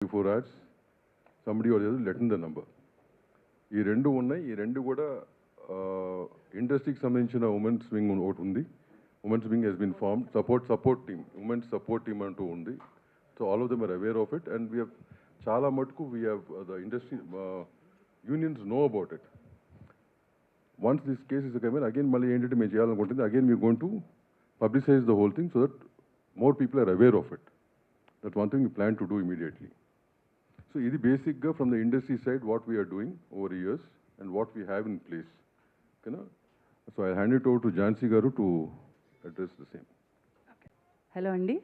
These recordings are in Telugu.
before ads, somebody or the other letting the number. ఈ రెండు ఉన్నాయి. ఈ రెండు కూడా ఇండస్ట్రీకి సంబంధించిన ఉమెన్స్ వింగ్ ఒకటి ఉంది. Women's wing has been formed, support team, women's support team అంటూ ఉంది. So all of them are aware of it and we have చాలా మటుకు we have the industry unions know about it. Once this case is coming again మళ్ళీ ఏంటంటే మేము చేయాలనుకుంటుంది again we going to publicize the whole thing so that more people are aware of it. That's one thing we plan to do immediately. So this is basically from the industry side what we are doing over years and what we have in place. Okay, na? So I hand it over to Jansi Garu to address the same. Okay. Hello Andy.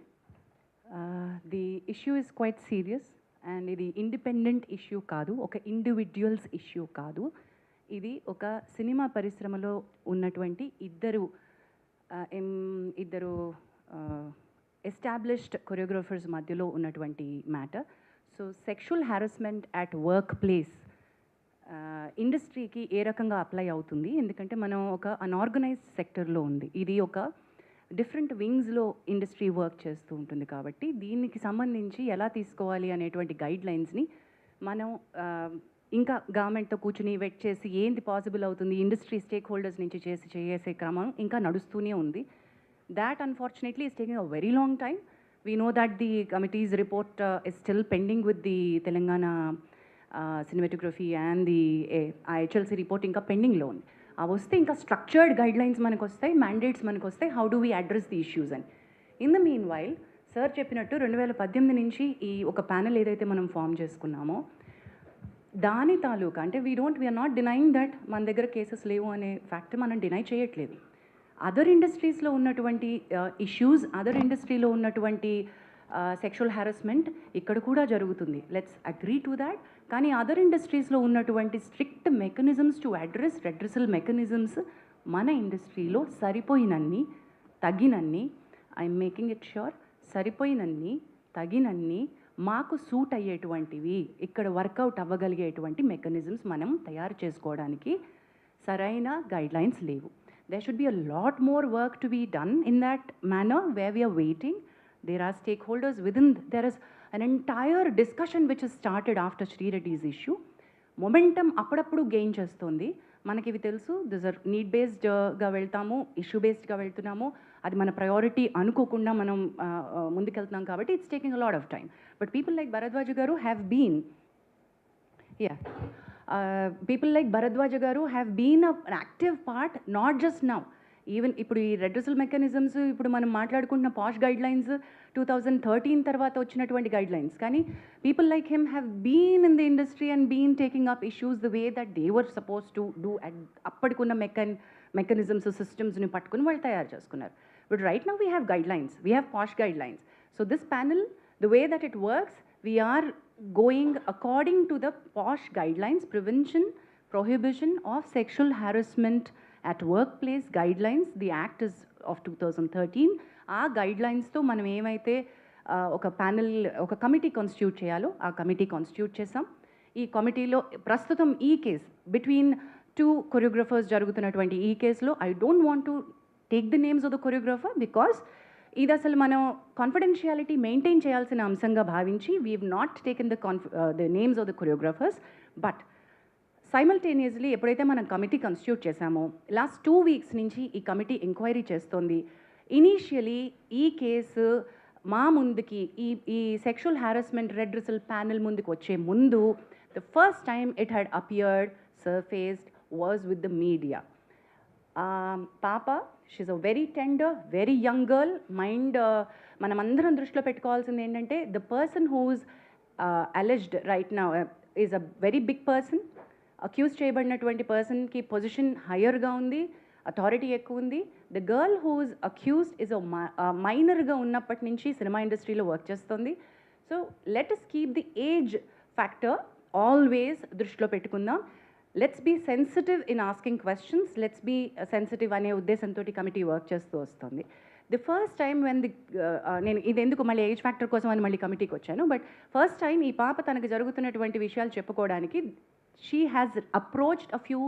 The issue is quite serious and ఇది ఇండిపెండెంట్ ఇష్యూ కాదు, ఒక ఇండివిజువల్స్ ఇష్యూ కాదు. ఇది ఒక సినిమా పరిశ్రమలో ఉన్నటువంటి ఇద్దరు ఎస్టాబ్లిష్డ్ కొరియోగ్రాఫర్స్ మధ్యలో ఉన్నటువంటి matter. So sexual harassment at work place ఇండస్ట్రీకి ఏ రకంగా అప్లై అవుతుంది, ఎందుకంటే మనం ఒక అన్ఆర్గనైజ్డ్ సెక్టర్లో ఉంది, ఇది ఒక డిఫరెంట్ వింగ్స్లో ఇండస్ట్రీ వర్క్ చేస్తూ ఉంటుంది. కాబట్టి దీనికి సంబంధించి ఎలా తీసుకోవాలి అనేటువంటి గైడ్ లైన్స్ని మనం ఇంకా గవర్నమెంట్తో కూర్చుని వెయిట్ చేసి ఏంది పాసిబుల్ అవుతుంది ఇండస్ట్రీ స్టేక్ హోల్డర్స్ నుంచి చేసే క్రమం ఇంకా నడుస్తూనే ఉంది. That unfortunately is taking a very long time. We know that the committee's report is still pending with the Telangana cinematography and the IHLC report ఇంకా పెండింగ్లో ఉంది. అవి వస్తే ఇంకా స్ట్రక్చర్డ్ గైడ్ లైన్స్ మనకు వస్తాయి, మ్యాండేట్స్ మనకు వస్తాయి, how do we address the issues అని. In the meanwhile sir చెప్పినట్టు 2018 నుంచి ఈ ఒక ప్యానెల్ ఏదైతే మనం ఫామ్ చేసుకున్నామో దాని తాలూకా అంటే వీఆర్ నాట్ డినైయింగ్ దట్ మన దగ్గర కేసెస్ లేవు అనే ఫ్యాక్ట్ మనం డినై చేయట్లేదు. అదర్ ఇండస్ట్రీస్లో ఉన్నటువంటి ఇష్యూస్, అదర్ ఇండస్ట్రీలో ఉన్నటువంటి సెక్షువల్ హ్యారస్మెంట్ ఇక్కడ కూడా జరుగుతుంది. Let's agree to that. కానీ అదర్ ఇండస్ట్రీస్లో ఉన్నటువంటి strict mechanisms to address redressal mechanisms మన ఇండస్ట్రీలో సరిపోయినన్ని తగినన్ని, ఐఎమ్ మేకింగ్ ఇట్ ష్యూర్, సరిపోయినన్ని తగినన్ని మాకు సూట్ అయ్యేటువంటివి ఇక్కడ వర్కౌట్ అవ్వగలిగేటువంటి మెకానిజమ్స్ మనం తయారు చేసుకోవడానికి సరైన గైడ్లైన్స్ లేవు. There should be a lot more work to be done in that manner where we are waiting. There are stakeholders within, there is an entire discussion which is started after Sri Reddy's issue. Momentum అప్పుడప్పుడు గెయిన్ చేస్తుంది. మనకి ఇవి తెలుసు, దిస్ ఆర్ నీడ్ బేస్డ్గా వెళ్తాము, ఇష్యూ బేస్డ్గా వెళ్తున్నాము, అది మన ప్రయారిటీ అనుకోకుండా మనం ముందుకెళ్తున్నాం కాబట్టి it's taking a lot of time. But people like Bharadwaj garu have been an active part, not just now, even ఇప్పుడు ఈ రెడ్రెసల్ మెకానిజమ్స్ ఇప్పుడు మనం మాట్లాడుకుంటున్న పాష్ గైడ్ లైన్స్ 2013 తర్వాత వచ్చినటువంటి గైడ్ లైన్స్. కానీ people like him have been in the industry and been taking up issues the way that they were suppose to do. అప్పటికున్న మెకానిజమ్స్ సిస్టమ్స్ని పట్టుకుని వాళ్ళు తయారు చేసుకున్నారు. But right now we have guidelines, we have posh guidelines. So this panel, the way that it works, we are going according to the posh guidelines, prevention, prohibition of sexual harassment at workplace guidelines. The act is of 2013. ఆ గైడ్లైన్స్తో మనం ఏమైతే ఒక ప్యానెల్, ఒక కమిటీ కాన్స్టిట్యూట్ చేయాలో ఆ కమిటీ కాన్స్టిట్యూట్ చేసాం. ఈ కమిటీలో ప్రస్తుతం ఈ కేస్ బిట్వీన్ 2 కొరియోగ్రఫర్స్ జరుగుతున్నటువంటి ఈ కేసులో I don't want to take the names of the choreographer because ఇది అసలు మనం కాన్ఫిడెన్షియాలిటీ మెయింటైన్ చేయాల్సిన అంశంగా భావించి we have not taken the names of the choreographers. But simultaneously ఎప్పుడైతే మనం కమిటీ కాన్స్టిట్యూట్ చేశామో లాస్ట్ 2 weeks నుంచి ఈ కమిటీ ఎంక్వైరీ చేస్తోంది. ఇనీషియలీ ఈ కేసు మా ముందుకి ఈ సెక్షువల్ హ్యారస్మెంట్ రెడ్రెసల్ ప్యానెల్ ముందుకు వచ్చే ముందు the first time it had appeared surfaced was with the media. పాప, she's a very tender, very young girl. Mind మనమందరం దృష్టిలో పెట్టుకోవాల్సింది ఏంటంటే the person who's alleged right now is a very big person. Accuse చేయబడినటువంటి పర్సన్కి పొజిషన్ హయ్యర్గా ఉంది, అథారిటీ ఎక్కువ ఉంది. The girl who's accused is మైనర్గా ఉన్నప్పటి నుంచి సినిమా ఇండస్ట్రీలో వర్క్ చేస్తుంది. So let us keep the age factor always దృష్టిలో పెట్టుకుందాం. Let's be sensitive in asking questions, let's be sensitive అనే ఉద్దేశంతో కమిటీ వర్క్ చేస్తూ వస్తుంది. ది ఫస్ట్ టైం వెన్ నేను ఇది ఎందుకు మళ్ళీ ఏజ్ ఫ్యాక్టర్ కోసం అని మళ్ళీ కమిటీకి వచ్చాను. బట్ ఫస్ట్ టైం ఈ పాప తనకు జరుగుతున్నటువంటి విషయాలు చెప్పుకోవడానికి she has approached a few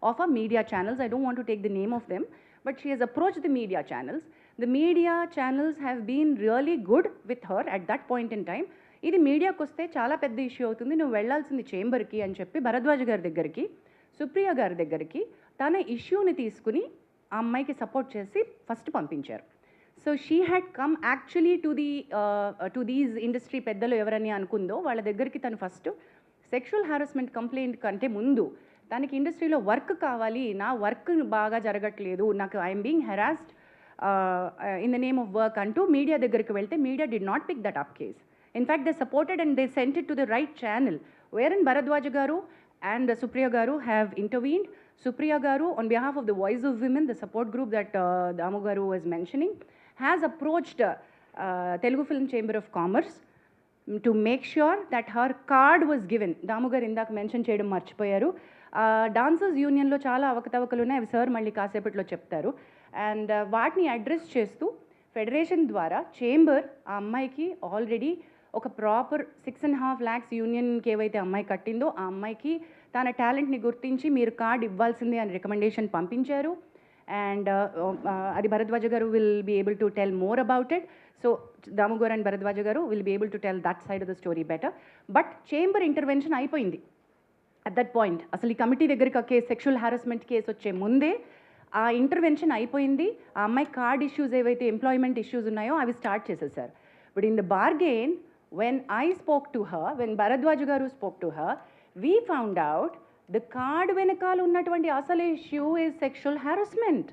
of a media channels. I don't want to take the name of them, but she has approached the media channels. The media channels have been really good with her at that point in time. ఇది మీడియాకు వస్తే చాలా పెద్ద ఇష్యూ అవుతుంది, నువ్వు వెళ్ళాల్సింది చేంబర్కి అని చెప్పి భరద్వాజ్ గారి దగ్గరికి, సుప్రియ గారి దగ్గరికి తన ఇష్యూని తీసుకుని ఆ అమ్మాయికి సపోర్ట్ చేసి ఫస్ట్ పంపించారు. So she had come actually to these industry పెద్దలు ఎవరని అనుకుందో వాళ్ళ దగ్గరికి తను ఫస్ట్ సెక్షువల్ హారాస్మెంట్ కంప్లైంట్ కంటే ముందు తనకి ఇండస్ట్రీలో వర్క్ కావాలి, నా వర్క్ బాగా జరగట్లేదు, నాకు I'm being harassed in the name of work అంటూ మీడియా దగ్గరికి వెళ్తే media did not pick that up case. In fact they supported and they sent it to the right channel wherein Bharadwaj garu and Supriya garu have intervened. Supriya Garu, on behalf of the Voice of Women, the support group that Damu Garu was mentioning, has approached Telugu Film Chamber of Commerce to make sure that her card was given. Damu Garu indak mention cheyadam marchipoyaru. Dancers Union lo chaala avakatavakalu unnai, avi sir malli kaasepatlo cheptaru. And vaatni address chestu federation ద్వారా చేంబర్ ఆ అమ్మాయికి ఆల్రెడీ ఒక ప్రాపర్ 6.5 lakhs యూనియన్కి ఏవైతే అమ్మాయి కట్టిందో ఆ అమ్మాయికి తన టాలెంట్ని గుర్తించి మీరు కార్డ్ ఇవ్వాల్సిందే అని రికమెండేషన్ పంపించారు. అండ్ అది Bharadwaja garu will be able to tell more about it. So Damu garu and Bharadwaja garu will be able to tell that side of the story better. But chamber intervention అయిపోయింది అట్ దట్ పాయింట్. అసలు ఈ కమిటీ దగ్గరికి ఆ కేసు, సెక్షువల్ హారాస్మెంట్ కేసు వచ్చే ముందే ఆ ఇంటర్వెన్షన్ అయిపోయింది. ఆ అమ్మాయి కార్డ్ ఇష్యూస్ ఏవైతే ఎంప్లాయ్మెంట్ ఇష్యూస్ ఉన్నాయో అవి స్టార్ట్ చేసేసారు. But in the bargain when I spoke to her, when Bharadwaj Garu spoke to her, we found out the card venakal unnatuvanti asal issue is sexual harassment.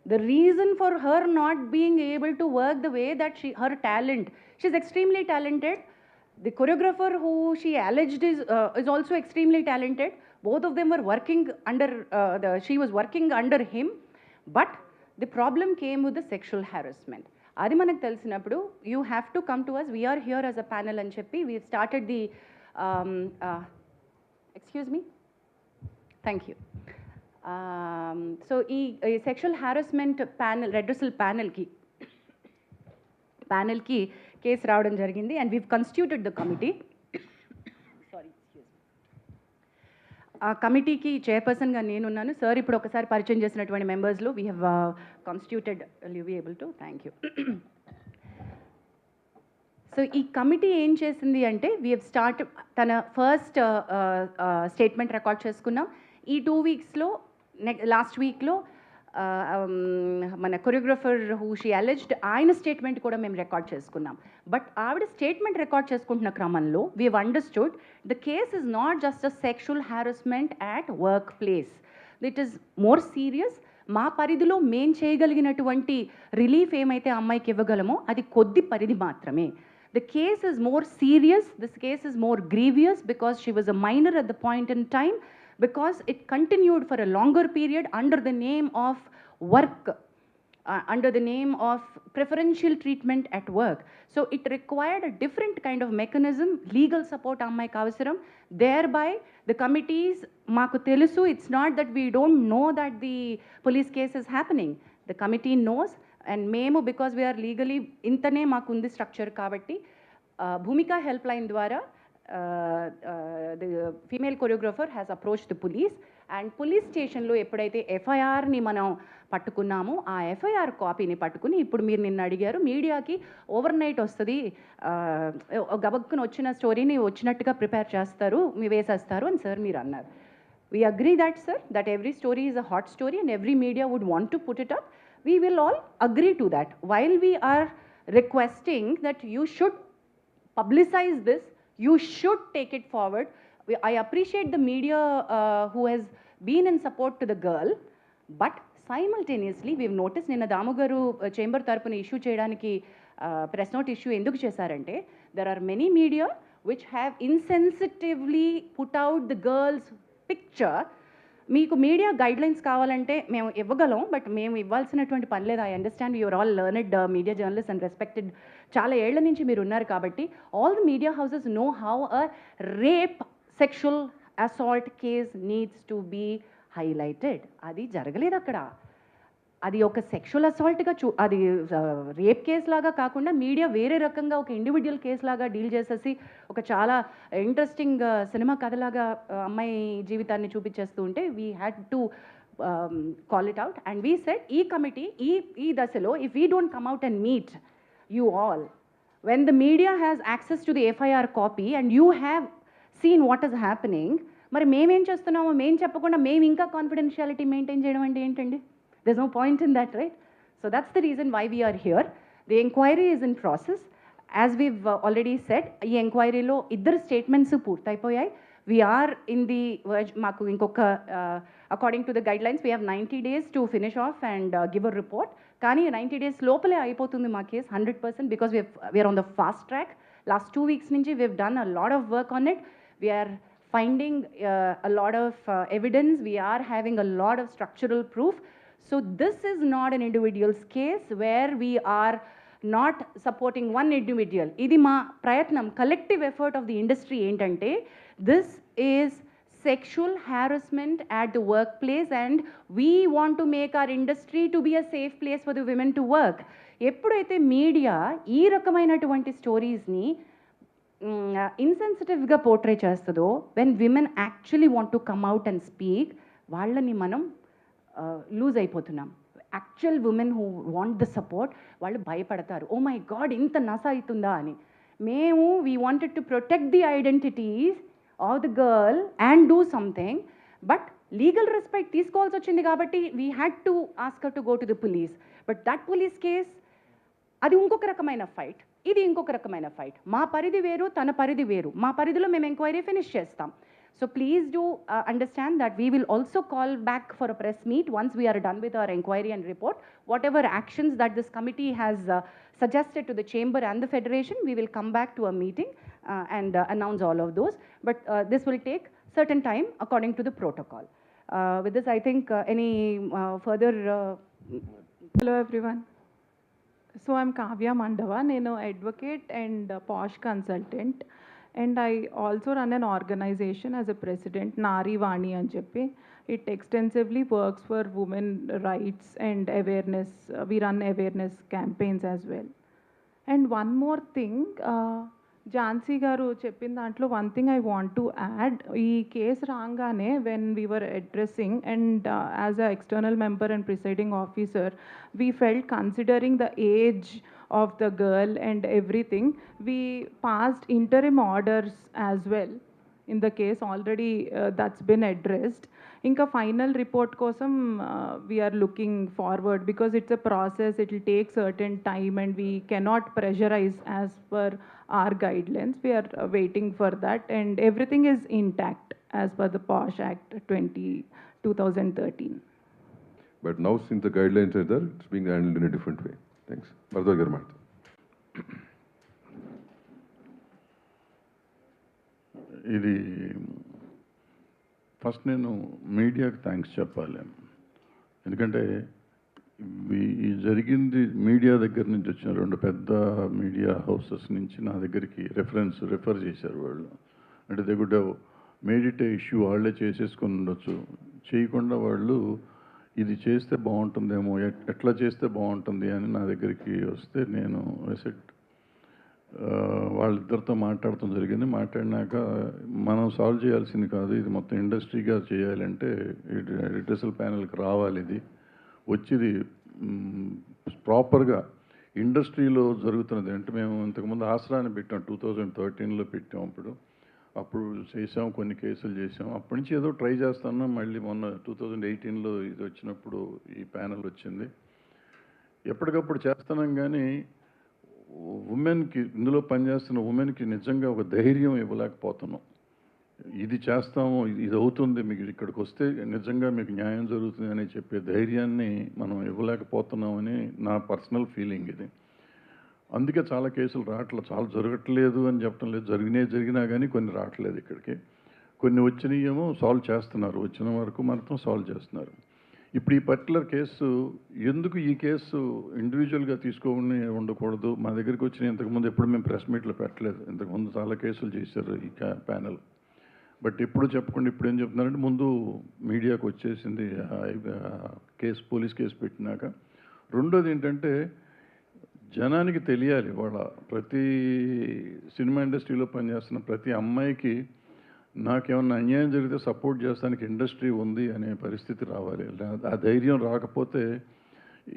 The reason for her not being able to work the way that her talent, she's extremely talented. The choreographer who she alleged is also extremely talented. Both of them were working under, she was working under him, but the problem came with the sexual harassment. అది మనకు తెలిసినప్పుడు you have to come to us, we're here as a panel అని చెప్పి we started the excuse me, thank you. So ఈ సెక్షువల్ హారాస్మెంట్ ప్యానల్, రెడ్రెసల్ ప్యానల్కి కేసు రావడం జరిగింది. And we've constituted the committee. Sorry, ఆ కమిటీకి చైర్పర్సన్గా నేనున్నాను. సార్ ఇప్పుడు ఒకసారి పరిచయం చేసినటువంటి మెంబర్స్లో we have constituted, you be able to, thank you. So ఈ కమిటీ ఏం చేసింది అంటే వీ హ్యావ్ స్టార్ట్, తన ఫస్ట్ స్టేట్మెంట్ రికార్డ్ చేసుకున్నాం. ఈ 2 weeksలో లాస్ట్ వీక్లో మన కొరియోగ్రఫర్ హూ షీ అలెజ్డ్ ఆయన స్టేట్మెంట్ కూడా మేము రికార్డ్ చేసుకున్నాం. బట్ ఆవిడ స్టేట్మెంట్ రికార్డ్ చేసుకుంటున్న క్రమంలో we have understood the case is not just a sexual harassment at workplace, it is more serious. మా పరిధిలో మేం చేయగలిగినటువంటి రిలీఫ్ ఏమైతే అమ్మాయికి ఇవ్వగలమో అది కొద్ది పరిధి మాత్రమే. The case is more serious, this case is more grievous because she was a minor at the point in time, because it continued for a longer period under the name of work, under the name of preferential treatment at work. So it required a different kind of mechanism, legal support ammayiki avasaram. Thereby the committees, maaku telusu, it's not that we don't know that the police case is happening. The committee knows, and memo because we are legally intane maaku undi structure kabatti Bhumika helpline ద్వారా the female choreographer has approached the police, and police స్టేషన్లో ఎప్పుడైతే ఎఫ్ఐఆర్ని మనం పట్టుకున్నామో ఆ ఎఫ్ఐఆర్ కాపీని పట్టుకుని ఇప్పుడు మీరు నిన్న అడిగారు మీడియాకి ఓవర్ నైట్ వస్తుంది, గబక్కున వచ్చిన స్టోరీని వచ్చినట్టుగా ప్రిపేర్ చేస్తారు, మీ వేసేస్తారు అని సార్ మీరు అన్నారు. We agree that, sir, that every story is a hot story and every media would want to put it up. We will all agree to that. While we are requesting that you should publicize this, you should take it forward. I appreciate the media who has been in support to the girl, but simultaneously we've noticed నిన్న దాము గారు చేంబర్ తరపున ఇష్యూ చేయడానికి ప్రెస్ నోట్ ఇష్యూ ఎందుకు చేశారంటే there are many media which have insensitively put out the girl's picture. మీకు మీడియా గైడ్లైన్స్ కావాలంటే మేము ఇవ్వగలం, బట్ మేము ఇవ్వాల్సినటువంటి పని లేదు. I understand you're all learned media journalist and respected, చాలా ఏళ్ల నుంచి మీరు ఉన్నారు కాబట్టి all the media houses know how a rape sexual assault case needs to be highlighted. అది జరగలేదు అక్కడ. అది ఒక సెక్షువల్ అసాల్ట్గా అది రేప్ కేసు లాగా కాకుండా మీడియా వేరే రకంగా ఒక ఇండివిజువల్ కేసు లాగా డీల్ చేసేసి ఒక చాలా ఇంట్రెస్టింగ్ సినిమా కథలాగా అమ్మాయి జీవితాన్ని చూపించేస్తూ ఉంటే we had to call it out. And we said ఈ కమిటీ ఈ దశలో if we don't come out and meet you all, when the media has access to the FIR copy and you have seen what is happening, మరి మేమేం చేస్తున్నామో మేము చెప్పకుండా మేము ఇంకా కాన్ఫిడెన్షియాలిటీ మెయింటైన్ చేయడం అంటే ఏంటండి? there's no point in that, right? So that's the reason why we are here. The inquiry is in process. As we've already said, ఈ ఎంక్వైరీలో ఇద్దరు statements పూర్తయిపోయాయి. We are in the verge, మాకు ఇంకొక according to the guidelines we have 90 days to finish off and give a report. కానీ 90 days లోపలే అయిపోతుంది మా case 100% because we are on the fast track. Last 2 weeks నుంచి we've done a lot of work on it. We are finding a lot of evidence. We are having a lot of structural proof. So this is not an individual's case where we are not supporting one individual. Idi ma prayatnam, collective effort of the industry entante, this is sexual harassment at the workplace and we want to make our industry to be a safe place for the women to work. ఎప్పుడైతే మీడియా ఈ రకమైనటువంటి స్టోరీస్ని ఇన్సెన్సిటివ్గా పోర్ట్రే చేస్తుందో, when women actually want to come out and speak, వాళ్ళని మనం లూజ్ అయిపోతున్నాం. Actual women who want the support వాళ్ళు భయపడతారు, ఓ మై గాడ్ ఇంత నస అవుతుందా అని. మేము we wanted to protect the identities of the girl and do something, but legal respect తీసుకోవాల్సి వచ్చింది కాబట్టి we had to ask her to go to the police. But that police case అది ఇంకొక రకమైన ఫైట్, ఇది ఇంకొక రకమైన ఫైట్. మా పరిధి వేరు, తన పరిధి వేరు. మా పరిధిలో మేము ఎంక్వైరీ ఫినిష్ చేస్తాం. So please do understand that we will also call back for a press meet once we are done with our inquiry and report. Whatever actions that this committee has suggested to the chamber and the federation, we will come back to a meeting and announce all of those. But this will take certain time according to the protocol. With this, I think any further... Hello everyone. So I'm Kavya Mandava. Nenu advocate and posh consultant. And I also run an organization as a president, Nari Vani and Cheppi. It extensively works for women rights and awareness. We run awareness campaigns as well. And one more thing, Jansi garu cheppin dantlo one thing I want to add. Ee case rangane when we were addressing and as an external member and presiding officer, we felt considering the age of the girl and everything, we passed interim orders as well. In the case already that's been addressed. Inka final report kosam we are looking forward because it's a process, it will take certain time and we cannot pressurize as per our guidelines. We are waiting for that and everything is intact as per the POSH Act 2013. But now since the guidelines are there, it's being handled in a different way. Thanks. Bharadwaj garu maatadu. ఇది ఫస్ట్ నేను మీడియాకి థ్యాంక్స్ చెప్పాలి. ఎందుకంటే ఈ జరిగింది మీడియా దగ్గర నుంచి వచ్చిన 2 పెద్ద మీడియా హౌసెస్ నుంచి నా దగ్గరికి రెఫర్ చేశారు వాళ్ళు. అంటే they good have made it A issue, వాళ్ళే చేసేసుకొని ఉండొచ్చు. చేయకుండా వాళ్ళు ఇది చేస్తే బాగుంటుందేమో, ఎట్లా చేస్తే బాగుంటుంది అని నా దగ్గరికి వస్తే నేను వాళ్ళిద్దరితో మాట్లాడటం జరిగింది. మాట్లాడినాక మనం సాల్వ్ చేయాల్సింది కాదు, ఇది మొత్తం ఇండస్ట్రీగా చేయాలంటే రిడ్రెసల్ ప్యానెల్కి రావాలి. ఇది వచ్చింది ప్రాపర్గా ఇండస్ట్రీలో జరుగుతున్నది. అంటే మేము ఇంతకుముందు ఆసరాన్ని పెట్టాం, 2013లో పెట్టాం. అప్పుడు చేసాం, కొన్ని కేసులు చేసాం. అప్పటి నుంచి ఏదో ట్రై చేస్తున్నాం. మళ్ళీ మొన్న 2018లో ఇది వచ్చినప్పుడు ఈ ప్యానెల్ వచ్చింది. ఎప్పటికప్పుడు చేస్తున్నాం. కానీ ఉమెన్కి, ఇందులో పనిచేస్తున్న ఉమెన్కి నిజంగా ఒక ధైర్యం ఇవ్వలేకపోతున్నాం. ఇది చేస్తాము, ఇది అవుతుంది, మీకు ఇక్కడికి వస్తే నిజంగా మీకు న్యాయం జరుగుతుంది అని చెప్పే ధైర్యాన్ని మనం ఇవ్వలేకపోతున్నామని నా పర్సనల్ ఫీలింగ్ ఇది. అందుకే చాలా కేసులు రావట్లేదు, చాలా జరగట్లేదు అని చెప్పడం లేదు. జరిగినా కానీ కొన్ని రావట్లేదు ఇక్కడికి. కొన్ని వచ్చినాయేమో సాల్వ్ చేస్తున్నారు, వచ్చిన వరకు మాత్రం సాల్వ్ చేస్తున్నారు. ఇప్పుడు ఈ పర్టికులర్ కేసు ఎందుకు ఈ కేసు ఇండివిజువల్గా తీసుకోని ఉండకూడదు? మా దగ్గరికి వచ్చిన ఇంతకుముందు ఎప్పుడు మేము ప్రెస్ మీట్లో పెట్టలేదు. ఇంతకుముందు చాలా కేసులు చేశారు ఈ ప్యానెల్. బట్ ఎప్పుడు చెప్పకుండా ఇప్పుడు ఏం చెప్తున్నారంటే ముందు మీడియాకు వచ్చేసింది కేసు, పోలీస్ కేసు పెట్టినాక. రెండోది ఏంటంటే జనానికి తెలియాలి, వాళ్ళ ప్రతి సినిమా ఇండస్ట్రీలో పనిచేస్తున్న ప్రతి అమ్మాయికి నాకేమన్నా అన్యాయం జరిగితే సపోర్ట్ చేస్తానికి ఇండస్ట్రీ ఉంది అనే పరిస్థితి రావాలి. ఆ ధైర్యం రాకపోతే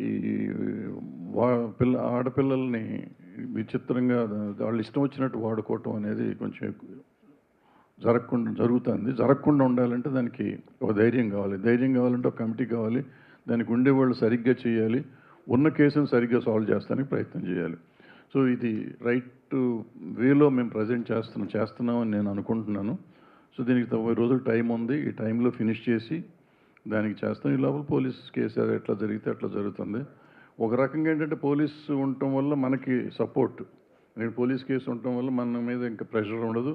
ఈ ఆడపిల్లల్ని విచిత్రంగా వాళ్ళు ఇష్టం వచ్చినట్టు వాడుకోవటం అనేది కొంచెం జరగకుండా ఉండాలంటే దానికి ఒక ధైర్యం కావాలి. ధైర్యం కావాలంటే ఒక కమిటీ కావాలి. దానికి ఉండేవాళ్ళు సరిగ్గా చేయాలి. ఉన్న కేసును సరిగ్గా సాల్వ్ చేస్తానికి ప్రయత్నం చేయాలి. సో ఇది రైట్ వేలో మేము ప్రజెంట్ చేస్తున్నామని నేను అనుకుంటున్నాను. సో దీనికి 90 రోజులు టైం ఉంది. ఈ టైంలో ఫినిష్ చేసి దానికి చేస్తాం. ఈ లోపల పోలీస్ కేసు ఎట్లా జరిగితే అట్లా జరుగుతుంది. ఒక రకంగా ఏంటంటే పోలీసు ఉండటం వల్ల మనకి సపోర్ట్, పోలీస్ కేసు ఉండటం వల్ల మన మీద ఇంకా ప్రెషర్ ఉండదు.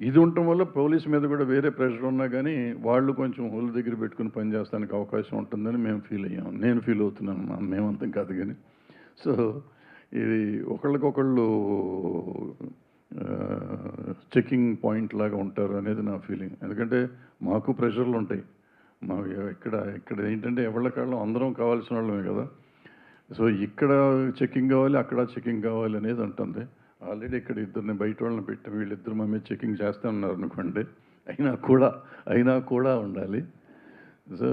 ఇది ఉండటం వల్ల పోలీస్ మీద కూడా వేరే ప్రెషర్ ఉన్నా కానీ వాళ్ళు కొంచెం హోల్ దగ్గర పెట్టుకుని పనిచేస్తానికి అవకాశం ఉంటుందని మేము ఫీల్ అయ్యాము. నేను ఫీల్ అవుతున్నాను, మేమంతం కాదు కానీ. సో ఇది ఒకళ్ళకొకళ్ళు చెకింగ్ పాయింట్ లాగా ఉంటారు అనేది నా ఫీలింగ్. ఎందుకంటే మాకు ప్రెషర్లు ఉంటాయి. ఇక్కడ ఏంటంటే ఎవళ్ళకాళ్ళం అందరం కావాల్సిన వాళ్ళమే కదా. సో ఇక్కడ చెకింగ్ కావాలి, అక్కడ చెకింగ్ కావాలి అనేది ఉంటుంది. ఆల్రెడీ ఇక్కడ ఇద్దరిని బయట వాళ్ళని పెట్టి వీళ్ళిద్దరు మా మీద చెకింగ్ చేస్తూ ఉన్నారు అనుకోండి. అయినా కూడా ఉండాలి. సో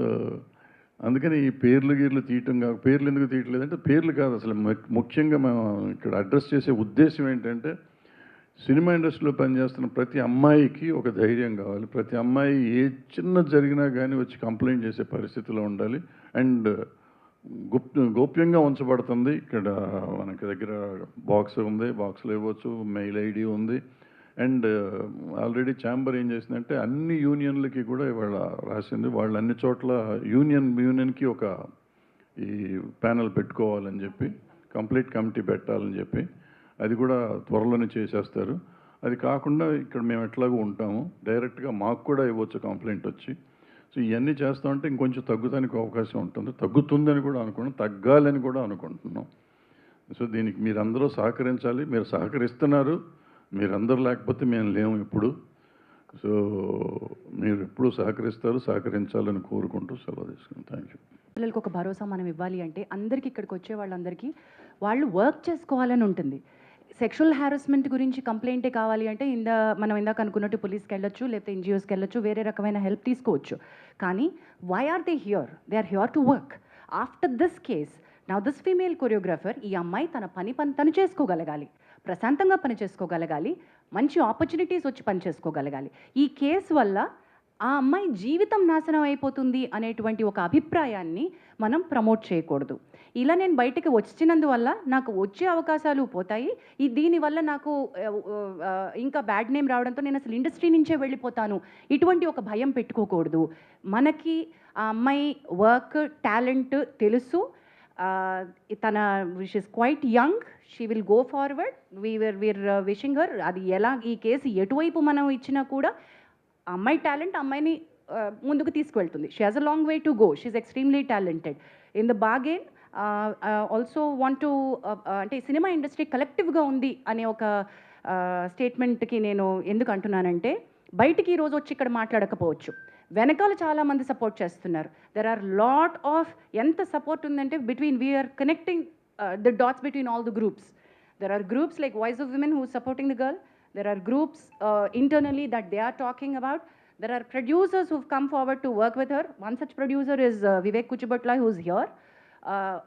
అందుకని ఈ పేర్లు తీయటం పేర్లు ఎందుకు తీయట్లేదంటే పేర్లు కాదు అసలు. ముఖ్యంగా మేము ఇక్కడ అడ్రస్ చేసే ఉద్దేశం ఏంటంటే సినిమా ఇండస్ట్రీలో పనిచేస్తున్న ప్రతి అమ్మాయికి ఒక ధైర్యం కావాలి. ప్రతి అమ్మాయి ఏ చిన్న జరిగినా కానీ వచ్చి కంప్లైంట్ చేసే పరిస్థితిలో ఉండాలి. అండ్ గోప్యంగా ఉంచబడుతుంది. ఇక్కడ మనకి దగ్గర బాక్స్ ఉంది, బాక్స్లో ఇవ్వచ్చు, మెయిల్ ఐడి ఉంది. అండ్ ఆల్రెడీ ఏం చేసిందంటే అన్ని యూనియన్లకి కూడా ఇవాళ రాసింది. వాళ్ళు అన్ని చోట్ల యూనియన్కి ఒక ఈ ప్యానెల్ పెట్టుకోవాలని చెప్పి, కంప్లీట్ కమిటీ పెట్టాలని చెప్పి, అది కూడా త్వరలోనే చేసేస్తారు. అది కాకుండా ఇక్కడ మేము ఎట్లాగో ఉంటాము, డైరెక్ట్గా మాకు కూడా ఇవ్వచ్చు కంప్లైంట్ వచ్చి. సో ఇవన్నీ చేస్తామంటే ఇంకొంచెం తగ్గుతానికి అవకాశం ఉంటుంది. తగ్గుతుందని కూడా అనుకున్నాం, తగ్గాలని కూడా అనుకుంటున్నాం. సో దీనికి మీరందరూ సహకరించాలి. మీరు సహకరిస్తున్నారు. మీరందరూ లేకపోతే మేము లేము ఇప్పుడు. సో మీరు ఎప్పుడూ సహకరించాలని కోరుకుంటూ సెలవు తీసుకున్నాం. Thank you. పిల్లలకు ఒక భరోసా మనం ఇవ్వాలి అంటే అందరికీ ఇక్కడికి వచ్చే వాళ్ళందరికీ వాళ్ళు వర్క్ చేసుకోవాలని ఉంటుంది. సెక్షువల్ హారాస్మెంట్ గురించి కంప్లైంటే కావాలి అంటే మనం ఇందాక అనుకున్నట్టు పోలీస్కి వెళ్ళొచ్చు, లేకపోతే ఎన్జిఓస్కి వెళ్ళొచ్చు, వేరే రకమైన హెల్ప్ తీసుకోవచ్చు. కానీ why are they here? They are here to work. After this case now this female choreographer, ఈ అమ్మాయి తన పని తను చేసుకోగలగాలి, ప్రశాంతంగా పని చేసుకోగలగాలి, మంచి ఆపర్చునిటీస్ వచ్చి పని చేసుకోగలగాలి. ఈ కేసు వల్ల ఆ అమ్మాయి జీవితం నాశనం అయిపోతుంది అనేటువంటి ఒక అభిప్రాయాన్ని మనం ప్రమోట్ చేయకూడదు. ఇలా నేను బయటకు వచ్చినందువల్ల నాకు వచ్చే అవకాశాలు పోతాయి, దీనివల్ల నాకు ఇంకా బ్యాడ్ నేమ్ రావడంతో నేను అసలు ఇండస్ట్రీ నుంచే వెళ్ళిపోతాను, ఇటువంటి ఒక భయం పెట్టుకోకూడదు. మనకి ఆ అమ్మాయి వర్క్ టాలెంట్ తెలుసు. తన wish is quite young, she will go forward. We're wishing her. అది ఎలా ఈ కేసు ఎటువైపు మనం ఇచ్చినా కూడా అమ్మాయి టాలెంట్ అమ్మాయిని ముందుకు తీసుకువెళ్తుంది. She has a long way to go. She is extremely talented. In the bargain also want to అంటే సినిమా ఇండస్ట్రీ కలెక్టివ్గా ఉంది అనే ఒక స్టేట్మెంట్కి నేను ఎందుకు అంటున్నానంటే, బయటికి ఈరోజు వచ్చి ఇక్కడ మాట్లాడకపోవచ్చు, వెనకాల చాలామంది సపోర్ట్ చేస్తున్నారు. దెర్ ఆర్ లాట్ ఆఫ్ ఎంత సపోర్ట్ ఉందంటే we're connecting the dots between all the groups. There are groups like Voice of Women who is supporting the girl. There are groups internally that they are talking about. There are producers who've come forward to work with her. One such producer is Vivek Kuchibatla, who's here.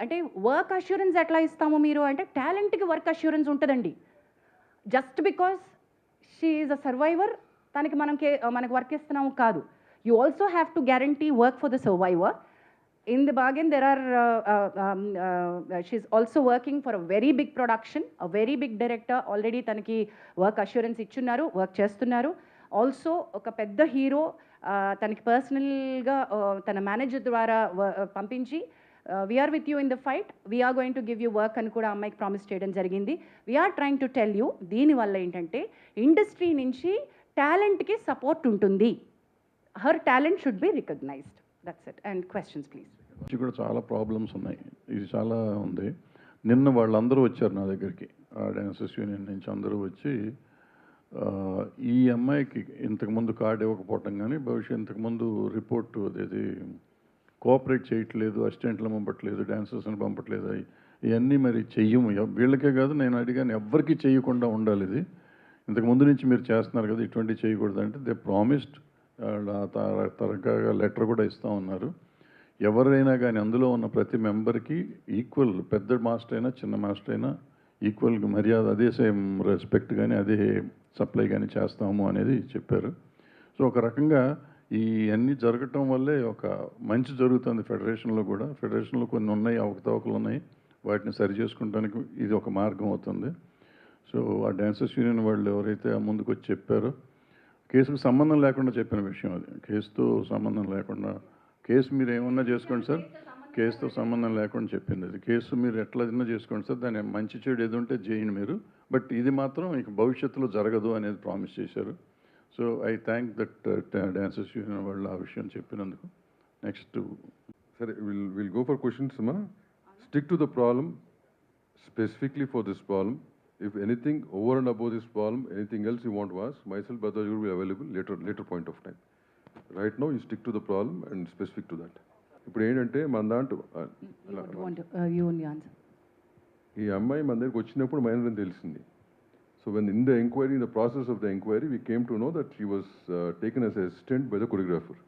అంటే వర్క్ అష్యూరెన్స్ ఎట్లా ఇస్తాము మీరు అంటే, టాలెంట్కి వర్క్ అష్యూరెన్స్ ఉంటుందండి. Just because she is a survivor తనకి మనకు వర్క్ ఇస్తున్నాము కాదు. You also have to guarantee work for the survivor. In the bargain, there are, she's also working for a very big production, a very big director. Already tanaki work assurance ichunnaru, work chestunnaru. Also, oka pedda hero, tanaki personal ga, tana manager dwara pampinchi, we are with you in the fight. We are going to give you work అని కూడా అమ్మాయికి ప్రామిస్ చేయడం జరిగింది. We are trying to tell you, దీనివల్ల ఏంటంటే ఇండస్ట్రీ నుంచి టాలెంట్కి సపోర్ట్ ఉంటుంది. Her talent should be recognized. That's it. And questions, please. కూడా చాలా ప్రాబ్లమ్స్ ఉన్నాయి. ఇది చాలా ఉంది. నిన్న వాళ్ళందరూ వచ్చారు నా దగ్గరికి, డాన్సర్స్ యూనియన్ నుంచి అందరూ వచ్చి, ఈ అమ్మాయికి ఇంతకుముందు కార్డు ఇవ్వకపోవటం కానీ, భవిష్యత్ ఇంతకుముందు రిపోర్టు అదేది కోఆపరేట్ చేయట్లేదు, అసిస్టెంట్లను పంపట్లేదు, డాన్సర్స్ని పంపట్లేదు, ఇవన్నీ మరి చెయ్యము. వీళ్ళకే కాదు, నేను అడిగాను, ఎవ్వరికీ చేయకుండా ఉండాలి. ఇది ఇంతకుముందు నుంచి మీరు చేస్తున్నారు కదా, ఇటువంటివి చేయకూడదు అంటే దే ప్రామిస్డ్. తరగా లెటర్ కూడా ఇస్తూ ఉన్నారు. ఎవరైనా కానీ అందులో ఉన్న ప్రతి మెంబర్కి ఈక్వల్, పెద్ద మాస్టర్ అయినా చిన్న మాస్టర్ అయినా ఈక్వల్గా మర్యాద అదే సేమ్ రెస్పెక్ట్ కానీ అదే సప్లై కానీ చేస్తాము అనేది చెప్పారు. సో ఒక రకంగా ఈ అన్నీ జరగటం వల్లే ఒక మంచి జరుగుతుంది ఫెడరేషన్లో కూడా. ఫెడరేషన్లో కొన్ని ఉన్నాయి, అవకతవకలు ఉన్నాయి, వాటిని సరి చేసుకోవడానికి ఇది ఒక మార్గం అవుతుంది. సో ఆ డాన్సర్స్ యూనియన్ వాళ్ళు ఎవరైతే ముందుకు వచ్చి చెప్పారో, కేసుకు సంబంధం లేకుండా చెప్పిన విషయం అది, కేసుతో సంబంధం లేకుండా, కేసు మీరు ఏమన్నా చేసుకోండి సార్, కేసుతో సంబంధం లేకుండా చెప్పింది అది. కేసు మీరు ఎట్లైనా చేసుకోండి సార్, దాని మంచి చెడు ఏది ఉంటే చేయండి మీరు, బట్ ఇది మాత్రం ఇక భవిష్యత్తులో జరగదు అనేది ప్రామిస్ చేశారు. So I thank that dancers union వాళ్ళు ఆ విషయం చెప్పినందుకు. నెక్స్ట్ సరే, విల్ గో ఫర్ క్వశ్చన్స్ అమ్మా. Stick to the problem, specifically for this problem. If anything over and above this problem, anything else you want to ask, myself, Bhadraj will be available later point of time. Right now, you stick to the problem and specific to that. ఇప్పుడు ఏంటంటే మన దాంట్లో You only answer. ఈ అమ్మాయి మన దగ్గరికి వచ్చినప్పుడు మైనర్ అని తెలిసింది. So when in the enquiry, in the process of the enquiry, we came to know that she was taken as assistant by the choreographer.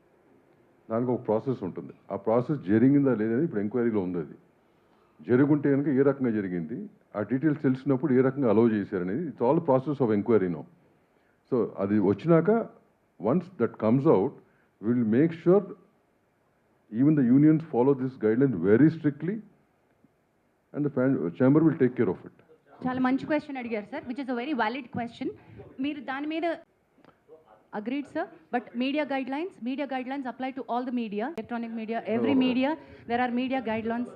దానికి ఒక ప్రాసెస్ ఉంటుంది. ఆ ప్రాసెస్ జరిగిందా లేదని ఇప్పుడు ఎంక్వైరీలో ఉంది. అది జరుగుంటే కనుక ఏ రకంగా జరిగింది, ఆ డీటెయిల్స్ తెలిసినప్పుడు ఏ రకంగా అలౌ చేశారనేది, it's all process of enquiry no. So అది వచ్చినాక once that comes out, will make sure even the unions follow this guideline very strictly and the chamber will take care of it. చాలా మంచి క్వశ్చన్ అడిగారు sir, which is a very valid question. మీరు దాని మీద agreed sir, but media guidelines apply to all the media, electronic media, every media. There are media guidelines.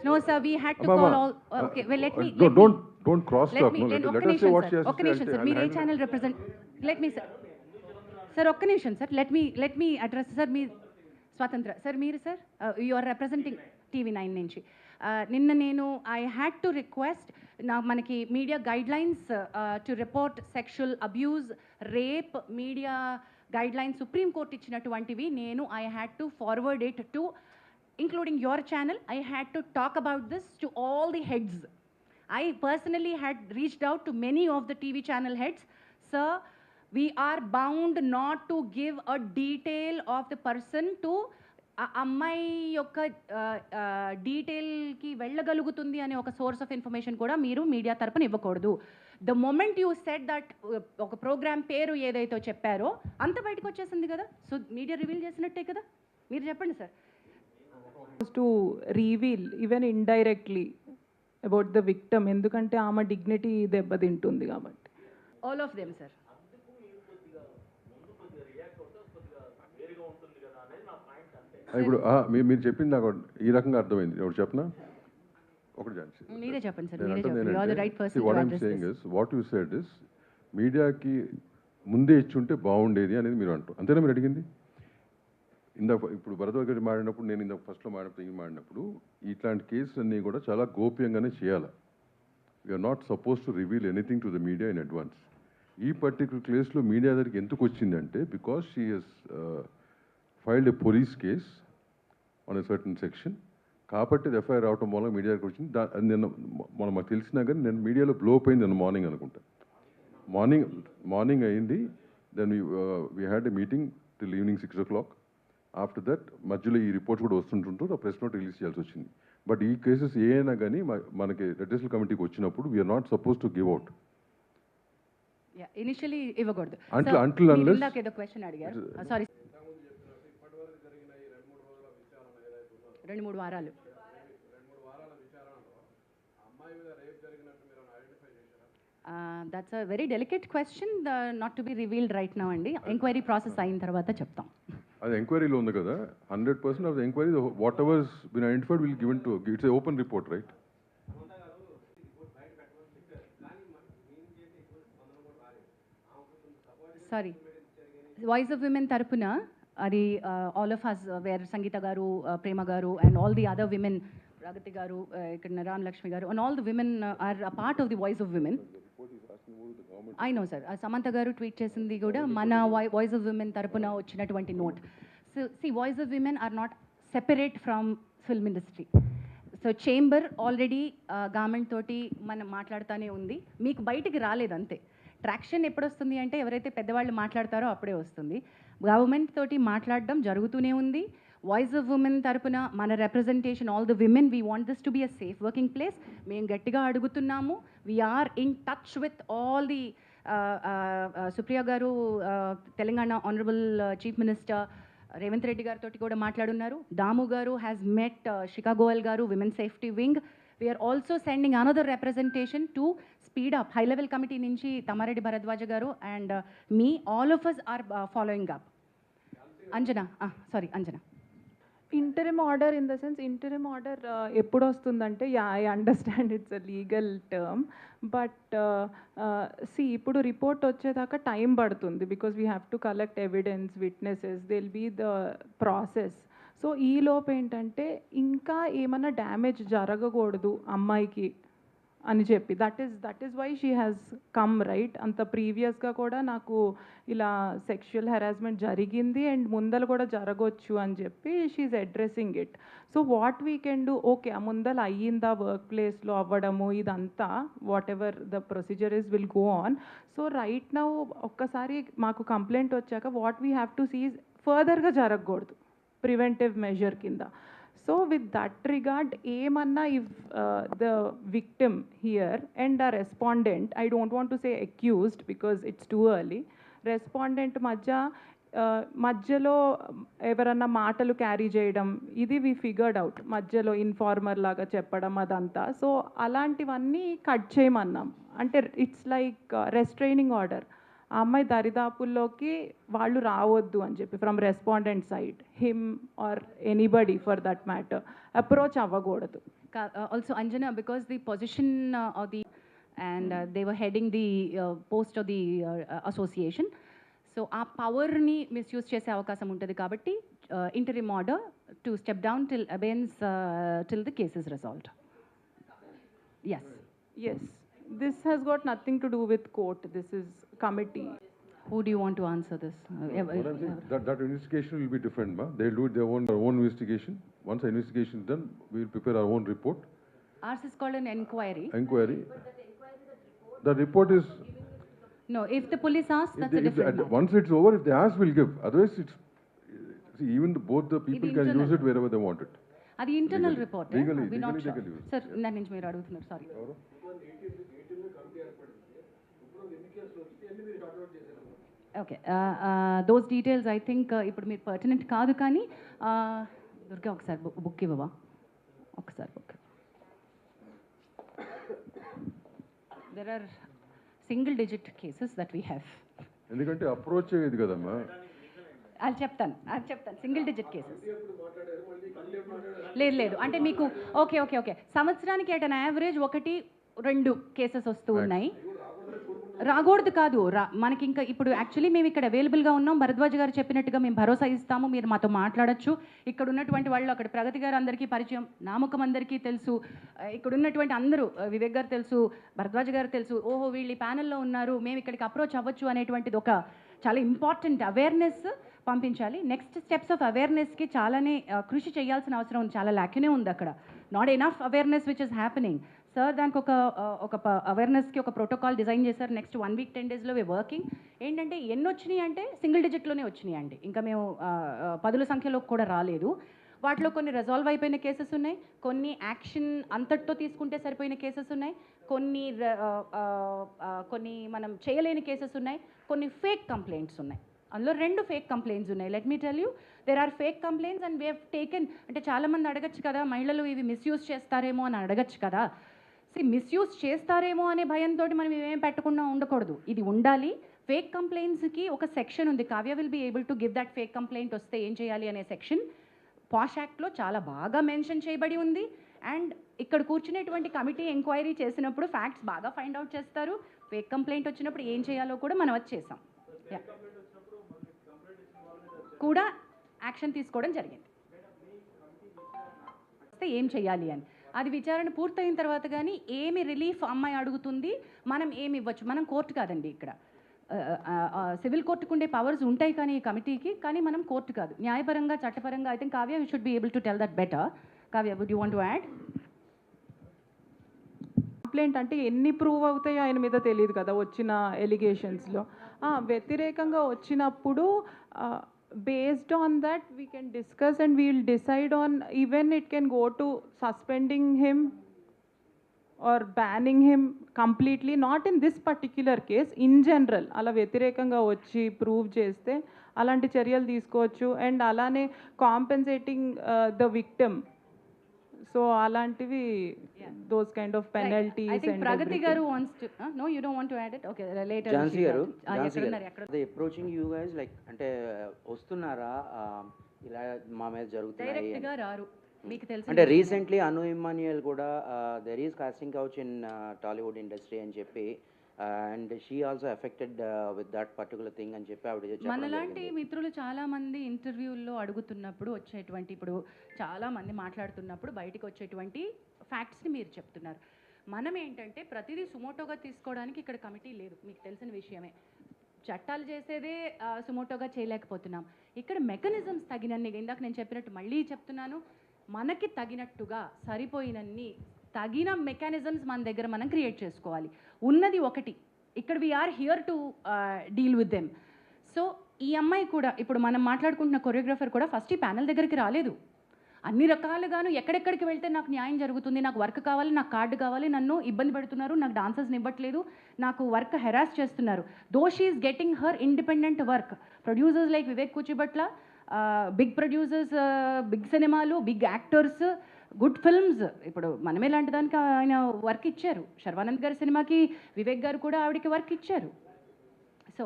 No sir, we had to call all. Okay, well let me. Don't cross talk. Let us say what she has to say. Sir, mere channel represent. Let me sir, ఒక్క నిమిషం sir, let me address sir. మీ స్వాతంత్ర sir, మీరు sir, you are representing TV9 నుంచి. నిన్న నేను ఐ హ్యాడ్ టు రిక్వెస్ట్ మనకి media guidelines to report sexual abuse, rape, media guidelines supreme court ఇచ్చినటువంటివి. నేను I had to forward it to including your channel. I had to talk about this to all the heads. I personally had reached out to many of the TV channel heads. Sir, we are bound not to give a detail of the person to అమ్మాయి యొక్క డీటెయిల్కి వెళ్ళగలుగుతుంది అనే ఒక సోర్స్ ఆఫ్ ఇన్ఫర్మేషన్ కూడా మీరు మీడియా తరపున ఇవ్వకూడదు. The moment you said that ఒక ప్రోగ్రామ్ పేరు ఏదైతే చెప్పారో అంత బయటకు వచ్చేసింది కదా, సో మీడియా రివీల్ చేసినట్టే కదా. మీరు చెప్పండి sir. To reveal even indirectly about the victim, ఎందుకంటే ఆమె డిగ్నిటీ దెబ్బతింటుంది కాబట్టి. All of them sir. ఇప్పుడు మీరు చెప్పింది నాకు ఈ రకంగా అర్థమైంది. ఎవరు చెప్పనా? ఒకటి మీరే చెప్పండి సార్. మీరే చెప్పండి. You are the right person to what I am address saying this. Is, what you said is మీడియాకి ముందే ఇచ్చుంటే బాగుండేది అనేది మీరు అంటారు. అంతేనా మీరు అడిగింది? ఇప్పుడు భరద్వాజ్ గారు మాడినప్పుడు, నేను ఇందాక ఫస్ట్లో మాడినప్పుడు ఇట్లాంటి కేసులు అన్నీ కూడా చాలా గోప్యంగానే చేయాలి. We're not suppose to reveal anything to the media in advance. ఈ పర్టికులర్ కేసులో మీడియా దగ్గరికి ఎందుకు వచ్చిందంటే, because she has filed a police case on a certain section. కాబట్టి ఎఫ్ఐఆర్ రావటం వల్ల మీడియా దగ్గరికి వచ్చింది. నిన్న మాకు తెలిసినా కానీ నేను మీడియాలో బ్లో అప్ అయింది. నిన్న మార్నింగ్ అనుకుంటా, మార్నింగ్ అయింది. Then we had a meeting till evening 6 o'clock. After that మధ్యలో ఈ రిపోర్ట్స్ కూడా వస్తుంటుంటూ ఆ ప్రెస్ నోట్ రిలీజ్ చేయాల్సి వచ్చింది. బట్ ఈ కేసెస్ ఏ అయినా కానీ మనకి రెడ్రెసల్ కమిటీకి వచ్చినప్పుడు we're not suppose to give out. Initially ఇవ్వకూడదు. Until unless ఇందాక ఏదో క్వశ్చన్ అడిగారు. సారీ, 2-3 వారాలు. That's a very delicate question, not to be revealed right now అండి. ఎంక్వైరీ ప్రాసెస్ అయిన తర్వాత చెప్తాం. అది ఎంక్వైరీలో ఉంది కదా. 100% of the enquiry, whatever been identified will given to, it's a open report, right? Sorry, voice of women తరపున అది all of us, where Sangeetha garu, Prema garu and all the other women, Pragathi garu, ఇక్కడ Ramalakshmi garu, and all the women are a part of the voice of women. I know sir, Samantha గారు ట్వీట్ చేసింది కూడా మన వాయిస్ ఆఫ్ విమెన్ తరపున వచ్చినటువంటి note. So see, voice of women are not separate from film industry. So chamber already government తోటి మనం మాట్లాడుతూనే ఉంది. మీకు బయటికి రాలేదు అంతే. ట్రాక్షన్ ఎప్పుడు వస్తుంది అంటే ఎవరైతే పెద్దవాళ్ళు మాట్లాడతారో అప్పుడే వస్తుంది. గవర్నమెంట్ తోటి మాట్లాడడం జరుగుతూనే ఉంది. వాయిస్ ఆఫ్ ఉమెన్ తరపున మన representation all the women we want this to be a safe working place. మేము గట్టిగా అడుగుతున్నాము. We're in touch with all the Supriya garu Telangana honourable chief minister Revanth Reddy గారితో కూడా మాట్లాడున్నారు. దాము గారు హ్యాస్ మెట్ శిఖా గోయల్ గారు women safety wing. We're also sending another representation to speed up high level committee నుంచి తమారెడ్డి భరద్వాజ గారు and me all of us are following up. Anjana Anjana. Interim order in the sense interim order ఎప్పుడు వస్తుందంటే I understand it's a legal term, but ఇప్పుడు రిపోర్ట్ వచ్చేదాకా టైం పడుతుంది because we have to collect evidence, witnesses, they will be the process. So ఈ లోపు ఏంటంటే ఇంకా ఏమన్నా డ్యామేజ్ జరగకూడదు అమ్మాయికి అని చెప్పి that is why she has come right. అంత ప్రీవియస్గా కూడా నాకు ఇలా సెక్షువల్ హెరాస్మెంట్ జరిగింది అండ్ ముందర కూడా జరగవచ్చు అని చెప్పి she's addressing it. So what we can do, okay ఆ ముందర అయ్యిందా వర్క్ ప్లేస్లో అవ్వడము ఇదంతా whatever the procedure is will go on. So right now ఒక్కసారి మాకు కంప్లైంట్ వచ్చాక what we have to see ఫర్దర్గా జరగకూడదు ప్రివెంటివ్ మెజర్ కింద. So with that regard, ఏమన్నా if the victim here and a respondent, I don't want to say accused because it's too early, respondent మధ్యలో ఎవరన్నా మాటలు క్యారీ చేయడం ఇది వి ఫిగర్డ్ అవుట్, మధ్యలో ఇన్ఫార్మర్ లాగా చెప్పడం అదంతా. సో అలాంటివన్నీ కట్ చేయమన్నాం. అంటే ఇట్స్ లైక్ రెస్ట్రైనింగ్ ఆర్డర్. ఆ అమ్మాయి దరిదాపుల్లోకి వాళ్ళు రావద్దు అని చెప్పి from respondent side, him or anybody for that matter approach అవ్వకూడదు. Also Anjana, because the position of the and they were heading the post of the association, so ఆ పవర్ని మిస్యూజ్ చేసే అవకాశం ఉంటుంది కాబట్టి interim order to step down till abeyance till the case is resolved. Yes, this has got nothing to do with court, this is committee. Who do you want to answer this? What I'm saying, that investigation will be different, ma. They'll do their own investigation. Once the investigation is done, we will prepare our own report. Ours is called an inquiry. The report is. No, if the police asks, that's a different matter. Once it's over, if they ask, we'll give. Otherwise, it's. See, even both the people can use it wherever they want it. అది ఇంటర్నల్ రిపోర్ట్. Legally, సార్ దాని నుంచి మీరు అడుగుతున్నారు, sorry. Okay, those details I think ఇప్పుడు మీరు పర్టినెంట్ కాదు, కానీ దుర్గా ఒకసారి బుక్ ఇవ్వవా, ఒకసారి book. There are single digit cases that we have. ఎందుకంటే అప్రోచ్ అయ్యేది కదమ్మా. అది చెప్తాను సింగిల్ డిజిట్ కేసెస్. లేదు అంటే మీకు ఓకే సంవత్సరానికి అట్ అన్ యావరేజ్ 1-2 కేసెస్ వస్తూ ఉన్నాయి. రాకూడదు కాదు, మనకి ఇంకా ఇప్పుడు యాక్చువల్లీ మేము ఇక్కడ అవైలబుల్గా ఉన్నాం. భరద్వాజ్ గారు చెప్పినట్టుగా మేము భరోసా ఇస్తాము, మీరు మాతో మాట్లాడచ్చు. ఇక్కడ ఉన్నటువంటి వాళ్ళు, అక్కడ ప్రగతి గారు అందరికీ పరిచయం, నామకం అందరికీ తెలుసు, ఇక్కడ ఉన్నటువంటి అందరూ, వివేక్ గారు తెలుసు, భరద్వాజ్ గారు తెలుసు, ఓహో వీళ్ళు ఈ ప్యానెల్లో ఉన్నారు, మేము ఇక్కడికి అప్రోచ్ అవ్వచ్చు అనేటువంటిది ఒక చాలా ఇంపార్టెంట్ అవేర్నెస్ పంపించాలి. నెక్స్ట్ స్టెప్స్ ఆఫ్ అవేర్నెస్కి చాలానే కృషి చేయాల్సిన అవసరం ఉంది, చాలా ల్యాక్యునే ఉంది అక్కడ. Not enough awareness which is happening. Sir దానికి ఒక అవేర్నెస్కి ఒక ప్రోటోకాల్ డిజైన్ చేశారు. నెక్స్ట్ 1 week 10 daysలో వర్కింగ్. ఏంటంటే ఎన్ని వచ్చినాయి అంటే సింగిల్ డిజిట్లోనే వచ్చినాయి అండి, ఇంకా మేము 10ల సంఖ్యలో కూడా రాలేదు. వాటిలో కొన్ని రిజాల్వ్ అయిపోయిన కేసెస్ ఉన్నాయి, కొన్ని యాక్షన్ అంతటితో తీసుకుంటే సరిపోయిన కేసెస్ ఉన్నాయి, కొన్ని మనం చేయలేని కేసెస్ ఉన్నాయి, కొన్ని ఫేక్ కంప్లైంట్స్ ఉన్నాయి. అందులో 2 ఫేక్ కంప్లైంట్స్ ఉన్నాయి. Let me tell you, there are fake complaints and we have taken. అంటే చాలామంది అడగచ్చు కదా, మహిళలు ఇవి మిస్యూజ్ చేస్తారేమో అని అడగచ్చు కదా. మిస్యూజ్ చేస్తారేమో అనే భయంతో మనం ఇవేం పెట్టకుండా ఉండకూడదు, ఇది ఉండాలి. ఫేక్ కంప్లైంట్స్కి ఒక సెక్షన్ ఉంది, Kavya will be able to give that fake complaint వస్తే ఏం చేయాలి అనే సెక్షన్ పాష్ యాక్ట్లో చాలా బాగా మెన్షన్ చేయబడి ఉంది. అండ్ ఇక్కడ కూర్చునేటువంటి కమిటీ ఎంక్వైరీ చేసినప్పుడు ఫ్యాక్ట్స్ బాగా ఫైండ్ అవుట్ చేస్తారు. ఫేక్ కంప్లైంట్ వచ్చినప్పుడు ఏం చేయాలో కూడా మనం అది చేసాం, కూడా యాక్షన్ తీసుకోవడం జరిగింది. ఏం చేయాలి అని అది విచారణ పూర్తయిన తర్వాత కానీ ఏమి రిలీఫ్ అమ్మాయి అడుగుతుంది, మనం ఏమి ఇవ్వచ్చు. మనం కోర్టు కాదండి, ఇక్కడ సివిల్ కోర్టుకు ఉండే పవర్స్ ఉంటాయి కానీ ఈ కమిటీకి, కానీ మనం కోర్టు కాదు. న్యాయపరంగా చట్టపరంగా I think Kavya you should be able to tell that better. Kavya, would you want to add? Complaint అంటే ఎన్ని ప్రూవ్ అవుతాయో ఆయన మీద తెలియదు కదా వచ్చిన ఎలిగేషన్స్లో. వ్యతిరేకంగా వచ్చినప్పుడు based on that we can discuss and we will decide on, even it can go to suspending him or banning him completely, not in this particular case, in general అలా వ్యతిరేకంగా వచ్చి ప్రూవ్ చేస్తే అలాంటి చర్యలు తీసుకోవచ్చు. అండ్ అలానే కాంపెన్సేటింగ్ ద విక్టిమ్, సో అలాంటివి those kind of penalties. I think Pragati garu wants to no, you don't want to add it, okay, later. Jansi garu, ఎక్కడ they approaching you guys like అంటే వస్తున్నారా ఇలా మా మీద జరుగుతున్నాయి డైరెక్ట్ గా రారు, మీకు తెలుసు. అంటే రీసెంట్లీ అను ఇమ్మాన్యుయల్ కూడా there is costing couch in Tollywood industry అని చెప్పి, and she also affected with that particular thing అని చెప్పి ఆవిడ చెప్పడం మనలాంటి జరిగింది. మిత్రులు చాలా మంది ఇంటర్వ్యూల్లో అడుగుతున్నప్పుడు వచ్చేటువంటి, ఇప్పుడు చాలా మంది మాట్లాడుతున్నప్పుడు బయటికి వచ్చేటువంటి ఫ్యాక్ట్స్ని మీరు చెప్తున్నారు. మనం ఏంటంటే ప్రతిదీ సుమోటోగా తీసుకోవడానికి ఇక్కడ కమిటీ లేదు, మీకు తెలిసిన విషయమే. చట్టాలు చేసేదే సుమోటోగా చేయలేకపోతున్నాం. ఇక్కడ మెకానిజమ్స్ తగినన్ని, ఇందాక నేను చెప్పినట్టు మళ్ళీ చెప్తున్నాను, మనకి తగినట్టుగా సరిపోయినన్ని తగిన మెకానిజమ్స్ మన దగ్గర మనం క్రియేట్ చేసుకోవాలి. ఉన్నది ఒకటి, ఇక్కడ we're here to deal with them. So ఈ అమ్మాయి కూడా, ఇప్పుడు మనం మాట్లాడుకుంటున్న కొరియోగ్రాఫర్ కూడా ఫస్ట్ ఈ ప్యానల్ దగ్గరికి రాలేదు. అన్ని రకాలుగాను ఎక్కడెక్కడికి వెళ్తే నాకు న్యాయం జరుగుతుంది, నాకు వర్క్ కావాలి, నాకు కార్డు కావాలి, నన్ను ఇబ్బంది పెడుతున్నారు, నాకు డాన్సర్స్ని ఇవ్వట్లేదు, నాకు వర్క్ హెరాస్ చేస్తున్నారు. Though she is getting her independent work. Producers like Vivek Kuchibhatla, big producers, big సినిమాలు, బిగ్ యాక్టర్స్, గుడ్ ఫిల్మ్స్. ఇప్పుడు మనమే లాంటి దానికి ఆయన వర్క్ ఇచ్చారు. శర్వానంద్ గారి సినిమాకి వివేక్ గారు కూడా ఆవిడకి వర్క్ ఇచ్చారు. So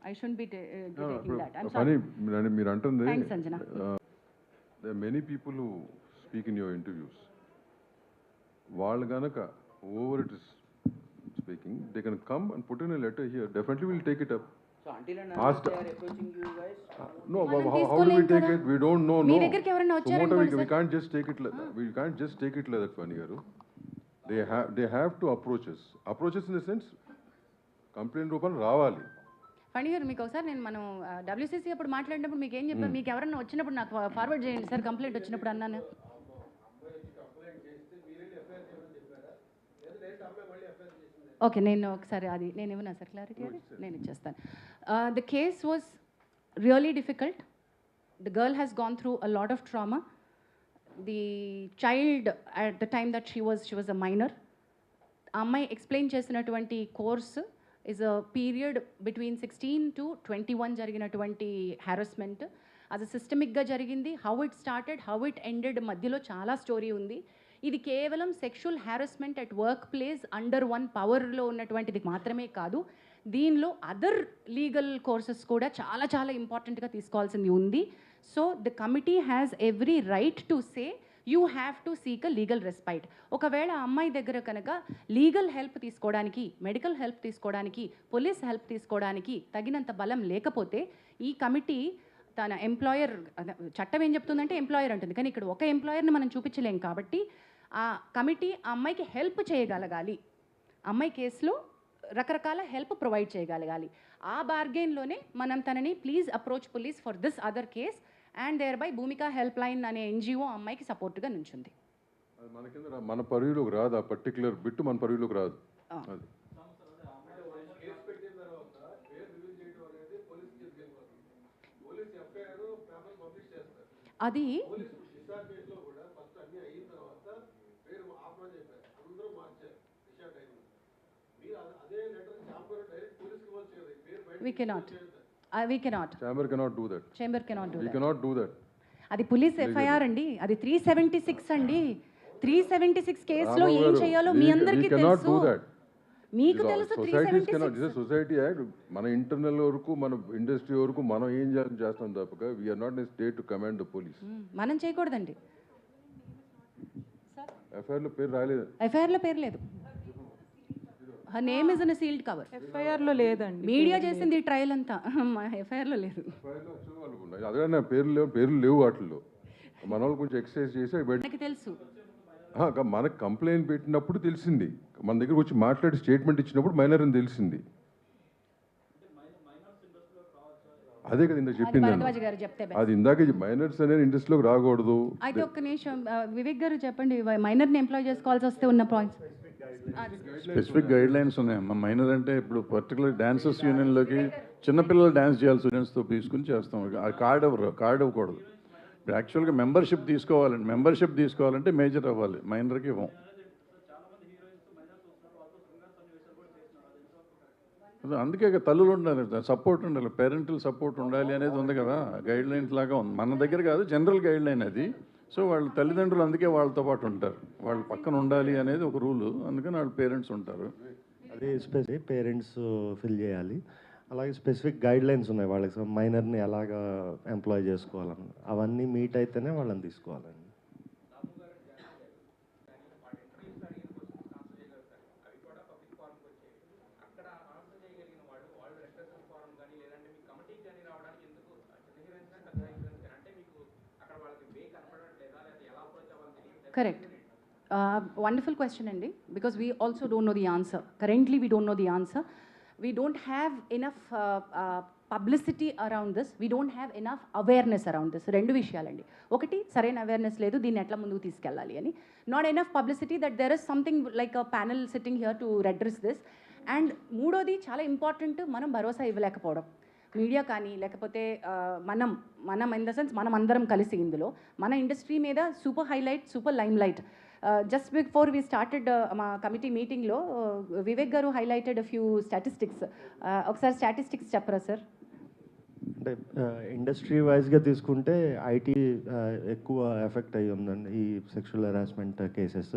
I should be taking that. I'm sorry. మీరు అంటుంది, thanks Sanjana. there are many people who speak in your interviews. వాళ్ళు గనక whoever it is speaking, they can come and put in a letter here. Definitely we'll take it up. So until and Asked- unless they are approaching you guys, No, మనం how do we తీసుకోలేం take కదా. it? We don't know. Me No. దగ్గరికి ఎవరైనా Sumoto, వచ్చారనుకోండి we sir. can't just take it like that. We can't just take it like that, Fani garu. They have to approach us. Approach us in the sense, complaint రూపంలో రావాలి. ఫణి గారు, మీకు ఒకసారి నేను మనం WCC అప్పుడు మాట్లాడినప్పుడు మీకు ఏం చెప్పాను, మీకు ఎవరన్నా వచ్చినప్పుడు నాకు ఫార్వర్డ్ చేయండి సార్ కంప్లైంట్ వచ్చినప్పుడు అన్నాను. ఓకే, నేను ఒకసారి అది నేను ఇవ్వనా సార్ క్లారిటీ, అది నేను ఇచ్చేస్తాను. The case was really difficult. The girl has gone through a lot of trauma. The child at the time that she was a minor. ఆ అమ్మాయి ఎక్స్ప్లెయిన్ చేసినటువంటి course is a period between 16 to 21 జరిగినటువంటి హ్యారస్మెంట్. అది సిస్టమిక్గా జరిగింది. How it started, how it ended, మధ్యలో చాలా స్టోరీ ఉంది. ఇది కేవలం sexual harassment at work place under one పవర్లో ఉన్నటువంటిది మాత్రమే కాదు, దీనిలో అదర్ లీగల్ కోర్సెస్ కూడా చాలా చాలా ఇంపార్టెంట్గా తీసుకోవాల్సింది ఉంది. So the committee has every right to say you have to seek a legal respite. ఒకవేళ ఆ అమ్మాయి దగ్గర కనుక లీగల్ హెల్ప్ తీసుకోవడానికి, మెడికల్ హెల్ప్ తీసుకోవడానికి, పోలీస్ హెల్ప్ తీసుకోవడానికి తగినంత బలం లేకపోతే ఈ కమిటీ తన ఎంప్లాయర్, చట్టం ఏం చెప్తుందంటే ఎంప్లాయర్ అంటుంది, కానీ ఇక్కడ ఒక ఎంప్లాయర్ని మనం చూపించలేం కాబట్టి ఆ కమిటీ ఆ అమ్మాయికి హెల్ప్ చేయగలగాలి. అమ్మాయి కేసులో రకరకాల హెల్ప్ ప్రొవైడ్ చేయగలగాలి. ఆ బార్గెన్లోనే మనం తనని please approach police for this other case and thereby Bhumika help line అనే NGO అమ్మాయికి సపోర్ట్గా నుంచుంది. అది మన కింద మన పరిధిలోకి రాదు, ఆ పర్టికులర్ బిట్ మన పరిధిలోకి రాదు. అది అది we cannot Chamber cannot do that. chamber cannot do We that. cannot do that. అది పోలీస్ FIR అండి, అది 376 అండి. 376 కేసులో Rama ఏం garu, చేయాలో మీ అందరికీ we cannot తెలుసు, do that. మీకు This తెలుసు. societies cannot. This is 376 society act. మన ఇంటర్నల్ వరకు, మన ఇండస్ట్రీ వరకు మనం ఏం చేస్తాం తప్పక we're not in state to command the police. మనం చేయకూడదండి. ఎఫ్ఐఆర్ లో పేరు రాలేదు. FIR లో పేరు లేదు. Her name is in sealed cover. FIR లో లేదండి. మీడియా చేసింది ఈ ట్రయల్ అంతా, FIR లో లేదు. ఎఫ్ఐఆర్ లో వచ్చిన వాళ్ళు ఉన్నాయి. అదే నా పేర్లు లేవు వాటిల్లో. మన వాళ్ళు కొంచెం ఎక్సర్సైజ్ చేసి అవి నాకు తెలుసు. మనకు కంప్లైంట్ పెట్టినప్పుడు తెలిసింది, మన దగ్గరకు వచ్చి మాట్లాడి స్టేట్మెంట్ ఇచ్చినప్పుడు మైనర్ అని తెలిసింది. అదే కదా ఇందాక అది చెప్పింది భరద్వాజ్ గారు చెప్తే best. అది ఇందాక మైనర్స్ అనేది ఇండస్ట్రీలోకి రాకూడదు. అయితే ఒక్క నిమిషం వివేక్ గారు చెప్పండి, మైనర్ని ఎంప్లాయ్ చేసుకోవాల్సి వస్తే ఉన్న పాయింట్స్. స్పెసిఫిక్ గైడ్ లైన్స్ ఉన్నాయమ్మా. మైనర్ అంటే ఇప్పుడు పర్టికులర్ డాన్సర్స్ యూనియన్లోకి చిన్నపిల్లలు డ్యాన్స్ చేయాలి స్టూడెంట్స్తో తీసుకుని చేస్తాం. ఆ కార్డ్ ఇవ్వకూడదు. ఇప్పుడు యాక్చువల్గా మెంబర్షిప్ తీసుకోవాలంటే మేజర్ అవ్వాలి, మైనర్కి ఇవ్వం. అందుకే తల్లులు ఉండాలి, సపోర్ట్ ఉండాలి, పేరెంటల్ సపోర్ట్ ఉండాలి అనేది ఉంది కదా, గైడ్ లైన్స్ లాగా ఉంది. మన దగ్గర కాదు, జనరల్ గైడ్ లైన్ అది. సో వాళ్ళ తల్లిదండ్రులు అందుకే వాళ్ళతో పాటు ఉంటారు, వాళ్ళు పక్కన ఉండాలి అనేది ఒక రూలు. అందుకని వాళ్ళ పేరెంట్స్ ఉంటారు. అది స్పెసిఫిక్ పేరెంట్స్ ఫిల్ చేయాలి. అలాగే స్పెసిఫిక్ గైడ్ లైన్స్ ఉన్నాయి వాళ్ళకి, మైనర్ని ఎలాగా ఎంప్లాయ్ చేసుకోవాలని. అవన్నీ మీట్ అయితేనే వాళ్ళని తీసుకోవాలండి. Correct. Wonderful question, Andy, because we also don't know the answer. Currently, we don't know the answer. We don't have enough publicity around this. We don't have enough awareness around this. రెండు విషయాలండి. ఒకటి, సరైన అవేర్నెస్ లేదు, దీన్ని ఎట్లా ముందుకు తీసుకెళ్ళాలి అని. Not enough publicity that there is something like a panel sitting here to address this. And మూడోది చాలా ఇంపార్టెంట్, మనం భరోసా ఇవ్వలేకపోవడం. మీడియా కానీ లేకపోతే మనం ఇన్ ద సెన్స్ మనం అందరం కలిసి ఇందులో మన ఇండస్ట్రీ మీద super highlight, super lime light. Just before we started మా కమిటీ మీటింగ్లో వివేక్ గారు హైలైటెడ్ ఫ్యూ స్టాటిస్టిక్స్. ఒకసారి స్టాటిస్టిక్స్ చెప్పరా సార్? అంటే ఇండస్ట్రీ వైజ్గా తీసుకుంటే ఐటీ ఎక్కువ ఎఫెక్ట్ అయ్యి ఉందండి ఈ sexual harassment cases.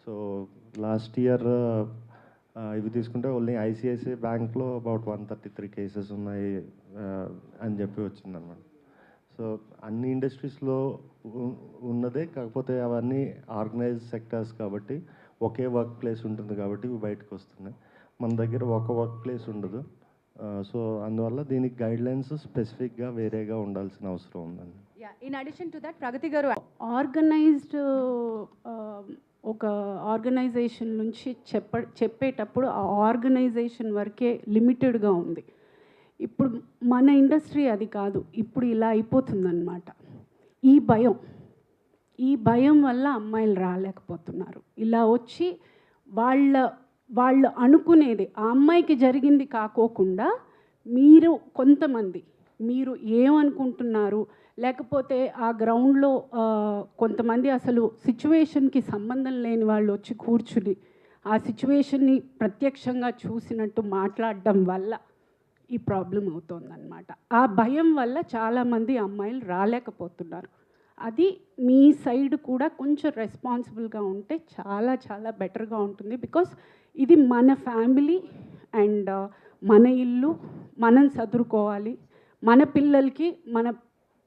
So last year ఇవి తీసుకుంటే ఓన్లీ ఐసిఐసిఐ బ్యాంక్లో అబౌట్ 133 కేసెస్ ఉన్నాయి అని చెప్పి వచ్చిందనమాట. సో అన్ని ఇండస్ట్రీస్లో ఉన్నదే, కాకపోతే అవన్నీ ఆర్గనైజ్ సెక్టర్స్ కాబట్టి ఒకే వర్క్ ప్లేస్ ఉంటుంది కాబట్టి ఇవి బయటకు వస్తున్నాయి. మన దగ్గర ఒక వర్క్ ప్లేస్ ఉండదు. సో అందువల్ల దీనికి గైడ్ లైన్స్ స్పెసిఫిక్గా వేరేగా ఉండాల్సిన అవసరం ఉందండి. ఇన్ అడిషన్ టు దట్, ప్రగతి గారు ఆర్గనైజ్డ్ ఒక ఆర్గనైజేషన్ నుంచి చెప్పేటప్పుడు ఆ ఆర్గనైజేషన్ వరకే లిమిటెడ్గా ఉంది. ఇప్పుడు మన ఇండస్ట్రీ అది కాదు, ఇప్పుడు ఇలా అయిపోతుందన్నమాట. ఈ భయం వల్ల అమ్మాయిలు రాలేకపోతున్నారు. ఇలా వచ్చి వాళ్ళు అనుకునేది ఆ అమ్మాయికి జరిగింది కాకోకుండా మీరు ఏమనుకుంటున్నారు, లేకపోతే ఆ గ్రౌండ్లో కొంతమంది అసలు సిచ్యువేషన్కి సంబంధం లేని వాళ్ళు వచ్చి కూర్చుని ఆ సిచ్యువేషన్ని ప్రత్యక్షంగా చూసినట్టు మాట్లాడడం వల్ల ఈ ప్రాబ్లం అవుతుందన్నమాట. ఆ భయం వల్ల చాలామంది అమ్మాయిలు రాలేకపోతున్నారు. అది మీ సైడ్ కూడా కొంచెం రెస్పాన్సిబుల్గా ఉంటే చాలా చాలా బెటర్గా ఉంటుంది. బికాస్ ఇది మన ఫ్యామిలీ అండ్ మన ఇల్లు, మనం చదువుకోవాలి. మన పిల్లలకి, మన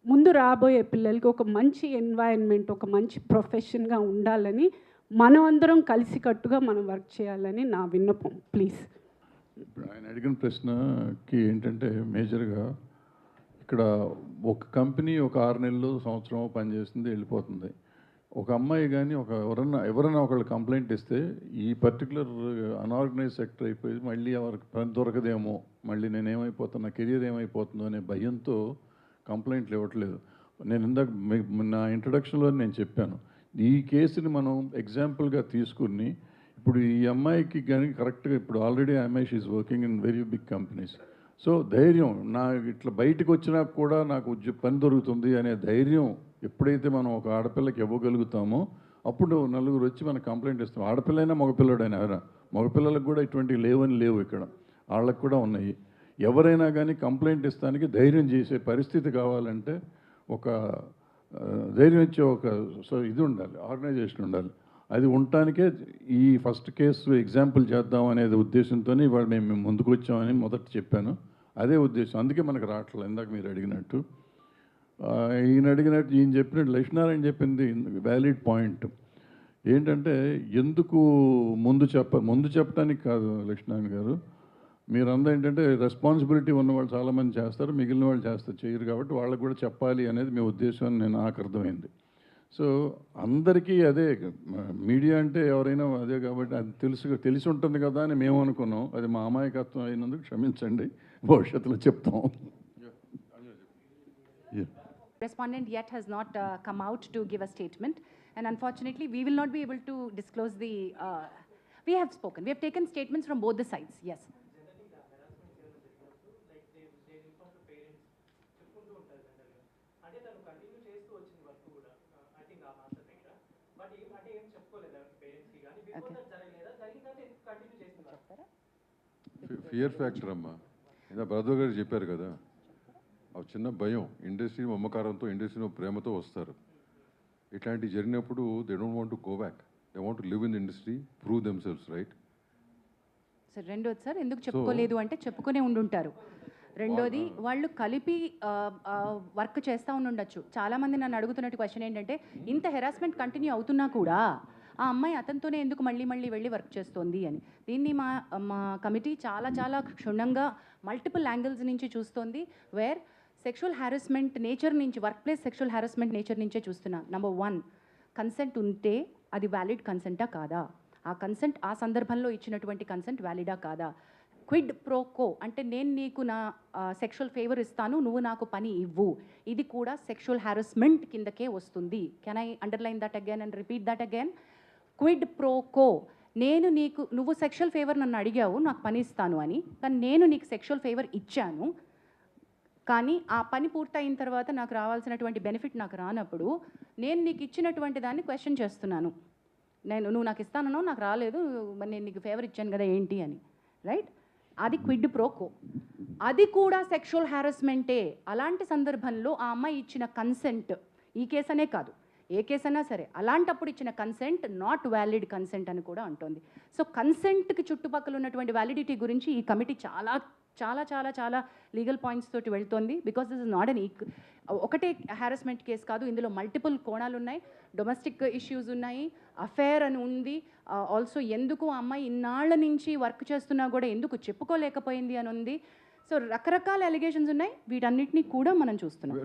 ముందు రాబోయే పిల్లలకి ఒక మంచి ఎన్వైరన్మెంట్, ఒక మంచి ప్రొఫెషన్గా ఉండాలని మనం అందరం కలిసికట్టుగా మనం వర్క్ చేయాలని నా విన్నపం. ప్లీజ్. ఇప్పుడు ఆయన అడిగిన ప్రశ్నకి ఏంటంటే మేజర్గా ఇక్కడ ఒక కంపెనీ ఒక 6 నెలలు సంవత్సరం పనిచేస్తుంది, వెళ్ళిపోతుంది. ఒక అమ్మాయి కానీ ఎవరైనా ఒకళ్ళు కంప్లైంట్ ఇస్తే ఈ పర్టికులర్ అన్ఆర్గనైజ్ సెక్టర్ అయిపోయి మళ్ళీ ఎవరికి పని దొరకదేమో, మళ్ళీ నేనేమైపోతున్నా, కెరీర్ ఏమైపోతుందో అనే భయంతో కంప్లైంట్లు ఇవ్వట్లేదు. నేను ఇందాక నా ఇంట్రడక్షన్లో నేను చెప్పాను, ఈ కేసుని మనం ఎగ్జాంపుల్గా తీసుకుని ఇప్పుడు ఈ అమ్మాయికి కానీ కరెక్ట్గా ఇప్పుడు ఆల్రెడీ అమ్మాయి she's working in very big companies. So ధైర్యం, నా ఇట్లా బయటకు వచ్చినా కూడా నాకు పని దొరుకుతుంది అనే ధైర్యం ఎప్పుడైతే మనం ఒక ఆడపిల్లకి ఇవ్వగలుగుతామో అప్పుడు నలుగురు వచ్చి మనకు కంప్లైంట్ ఇస్తాం. ఆడపిల్లైనా మగపిల్లడైనా మగపిల్లలకు కూడా ఇటువంటివి లేవు ఇక్కడ, వాళ్ళకు కూడా ఉన్నాయి. ఎవరైనా కానీ కంప్లైంట్ ఇస్తానికి ధైర్యం చేసే పరిస్థితి కావాలంటే ఒక ధైర్యం ఇచ్చే ఇది ఉండాలి, ఆర్గనైజేషన్ ఉండాలి. అది ఉండటానికే ఈ ఫస్ట్ కేసు ఎగ్జాంపుల్ చేద్దాం అనేది ఉద్దేశంతోనే ఇవాళ మేము ముందుకు వచ్చామని మొదట చెప్పాను. అదే ఉద్దేశం, అందుకే మనకు రావట్లేదు. ఇందాక మీరు అడిగినట్టు ఈయన చెప్పినట్టు లక్ష్మీనారాయణ చెప్పింది వ్యాలిడ్ పాయింట్. ఏంటంటే ఎందుకు ముందు చెప్పడానికి కాదు లక్ష్మీనారాయణ గారు, మీరందరూ ఏంటంటే రెస్పాన్సిబిలిటీ ఉన్నవాళ్ళు చాలామంది చేస్తారు, మిగిలిన వాళ్ళు చేయరు కాబట్టి వాళ్ళకు కూడా చెప్పాలి అనేది మీ ఉద్దేశం అని నాకు అర్థమైంది. సో అందరికీ అదే, మీడియా అంటే ఎవరైనా అదే కాబట్టి అది తెలిసి ఉంటుంది కదా అని మేము అనుకున్నాం. అది మా అమాయకత్వం అయినందుకు క్షమించండి, భవిష్యత్తులో చెప్తాం. Yeah. Respondent yet has not come out to give a statement, and unfortunately, we will not be able to disclose the. We have spoken. We have taken statements from both the sides. Yes. Fear factor అమ్మా, ఇలా బ్రదర్ గారు చెప్పారు కదా, ఆ చిన్న భయం, ఇండస్ట్రీ మమకారంతో, ఇండస్ట్రీలో ప్రేమతో వస్తారు. ఇట్లాంటివి జరిగినప్పుడు they don't want to go back, they want to live in industry, prove themselves, right? Sir రెండోది సార్ ఎందుకు చెప్పుకోలేదు అంటే చెప్పుకునే ఉండుంటారు. రెండోది వాళ్ళు కలిపి వర్క్ చేస్తూ ఉండుండొచ్చు. చాలామంది నన్ను అడుగుతున్నట్టు క్వశ్చన్ ఏంటంటే, ఇంత హెరాస్మెంట్ కంటిన్యూ అవుతున్నా కూడా ఆ అమ్మాయి అతనితోనే ఎందుకు మళ్ళీ మళ్ళీ వెళ్ళి వర్క్ చేస్తోంది అని. దీన్ని మా కమిటీ చాలా చాలా క్షుణ్ణంగా మల్టిపుల్ యాంగిల్స్ నుంచి చూస్తోంది. వేర్ సెక్షువల్ హ్యారస్మెంట్ నేచర్ నుంచి, work place sexual harassment nature నుంచే చూస్తున్నాం. నెంబర్ 1, కన్సెంట్ ఉంటే అది వ్యాలిడ్ కన్సెంటా కాదా, ఆ కన్సెంట్ ఆ సందర్భంలో ఇచ్చినటువంటి కన్సెంట్ వ్యాలిడా కాదా. క్విడ్ ప్రోకో అంటే నేను నీకు నా సెక్షువల్ ఫేవర్ ఇస్తాను, నువ్వు నాకు పని ఇవ్వు, ఇది కూడా సెక్షువల్ హ్యారస్మెంట్ కిందకే వస్తుంది. Can I underline that again and repeat that again? Quid pro quo, నేను నీకు, నువ్వు సెక్షువల్ ఫేవర్ నన్ను అడిగావు నాకు పని ఇస్తాను అని, కానీ నేను నీకు సెక్షువల్ ఫేవర్ ఇచ్చాను, కానీ ఆ పని పూర్తయిన తర్వాత నాకు రావాల్సినటువంటి బెనిఫిట్ నాకు రానప్పుడు నేను నీకు ఇచ్చినటువంటి దాన్ని క్వశ్చన్ చేస్తున్నాను. నువ్వు నాకు ఇస్తానో నాకు రాలేదు, మరి నేను నీకు ఫేవర్ ఇచ్చాను కదా ఏంటి అని, రైట్? అది క్విడ్ ప్రోకో, అది కూడా సెక్షువల్ హ్యారస్మెంటే. అలాంటి సందర్భంలో ఆ అమ్మాయి ఇచ్చిన కన్సెంట్, ఈ కేసు అనే కాదు ఏ కేసు అయినా సరే, అలాంటప్పుడు ఇచ్చిన కన్సెంట్ నాట్ వ్యాలిడ్ కన్సెంట్ అని కూడా అంటోంది. సో కన్సెంట్కి చుట్టుపక్కల ఉన్నటువంటి వ్యాలిడిటీ గురించి ఈ కమిటీ చాలా చాలా చాలా చాలా లీగల్ పాయింట్స్ తోటి వెళ్తోంది. Because this is not an ఒకటే హ్యారస్మెంట్ కేసు కాదు, ఇందులో మల్టిపుల్ కోణాలు ఉన్నాయి, డొమెస్టిక్ ఇష్యూస్ ఉన్నాయి, అఫేర్ అని ఉంది, ఆల్సో ఎందుకు ఆ అమ్మాయి ఇన్నాళ్ల నుంచి వర్క్ చేస్తున్నా కూడా ఎందుకు చెప్పుకోలేకపోయింది అని ఉంది. సో రకరకాల అలిగేషన్స్ ఉన్నాయి, వీటన్నిటినీ కూడా మనం చూస్తున్నాం.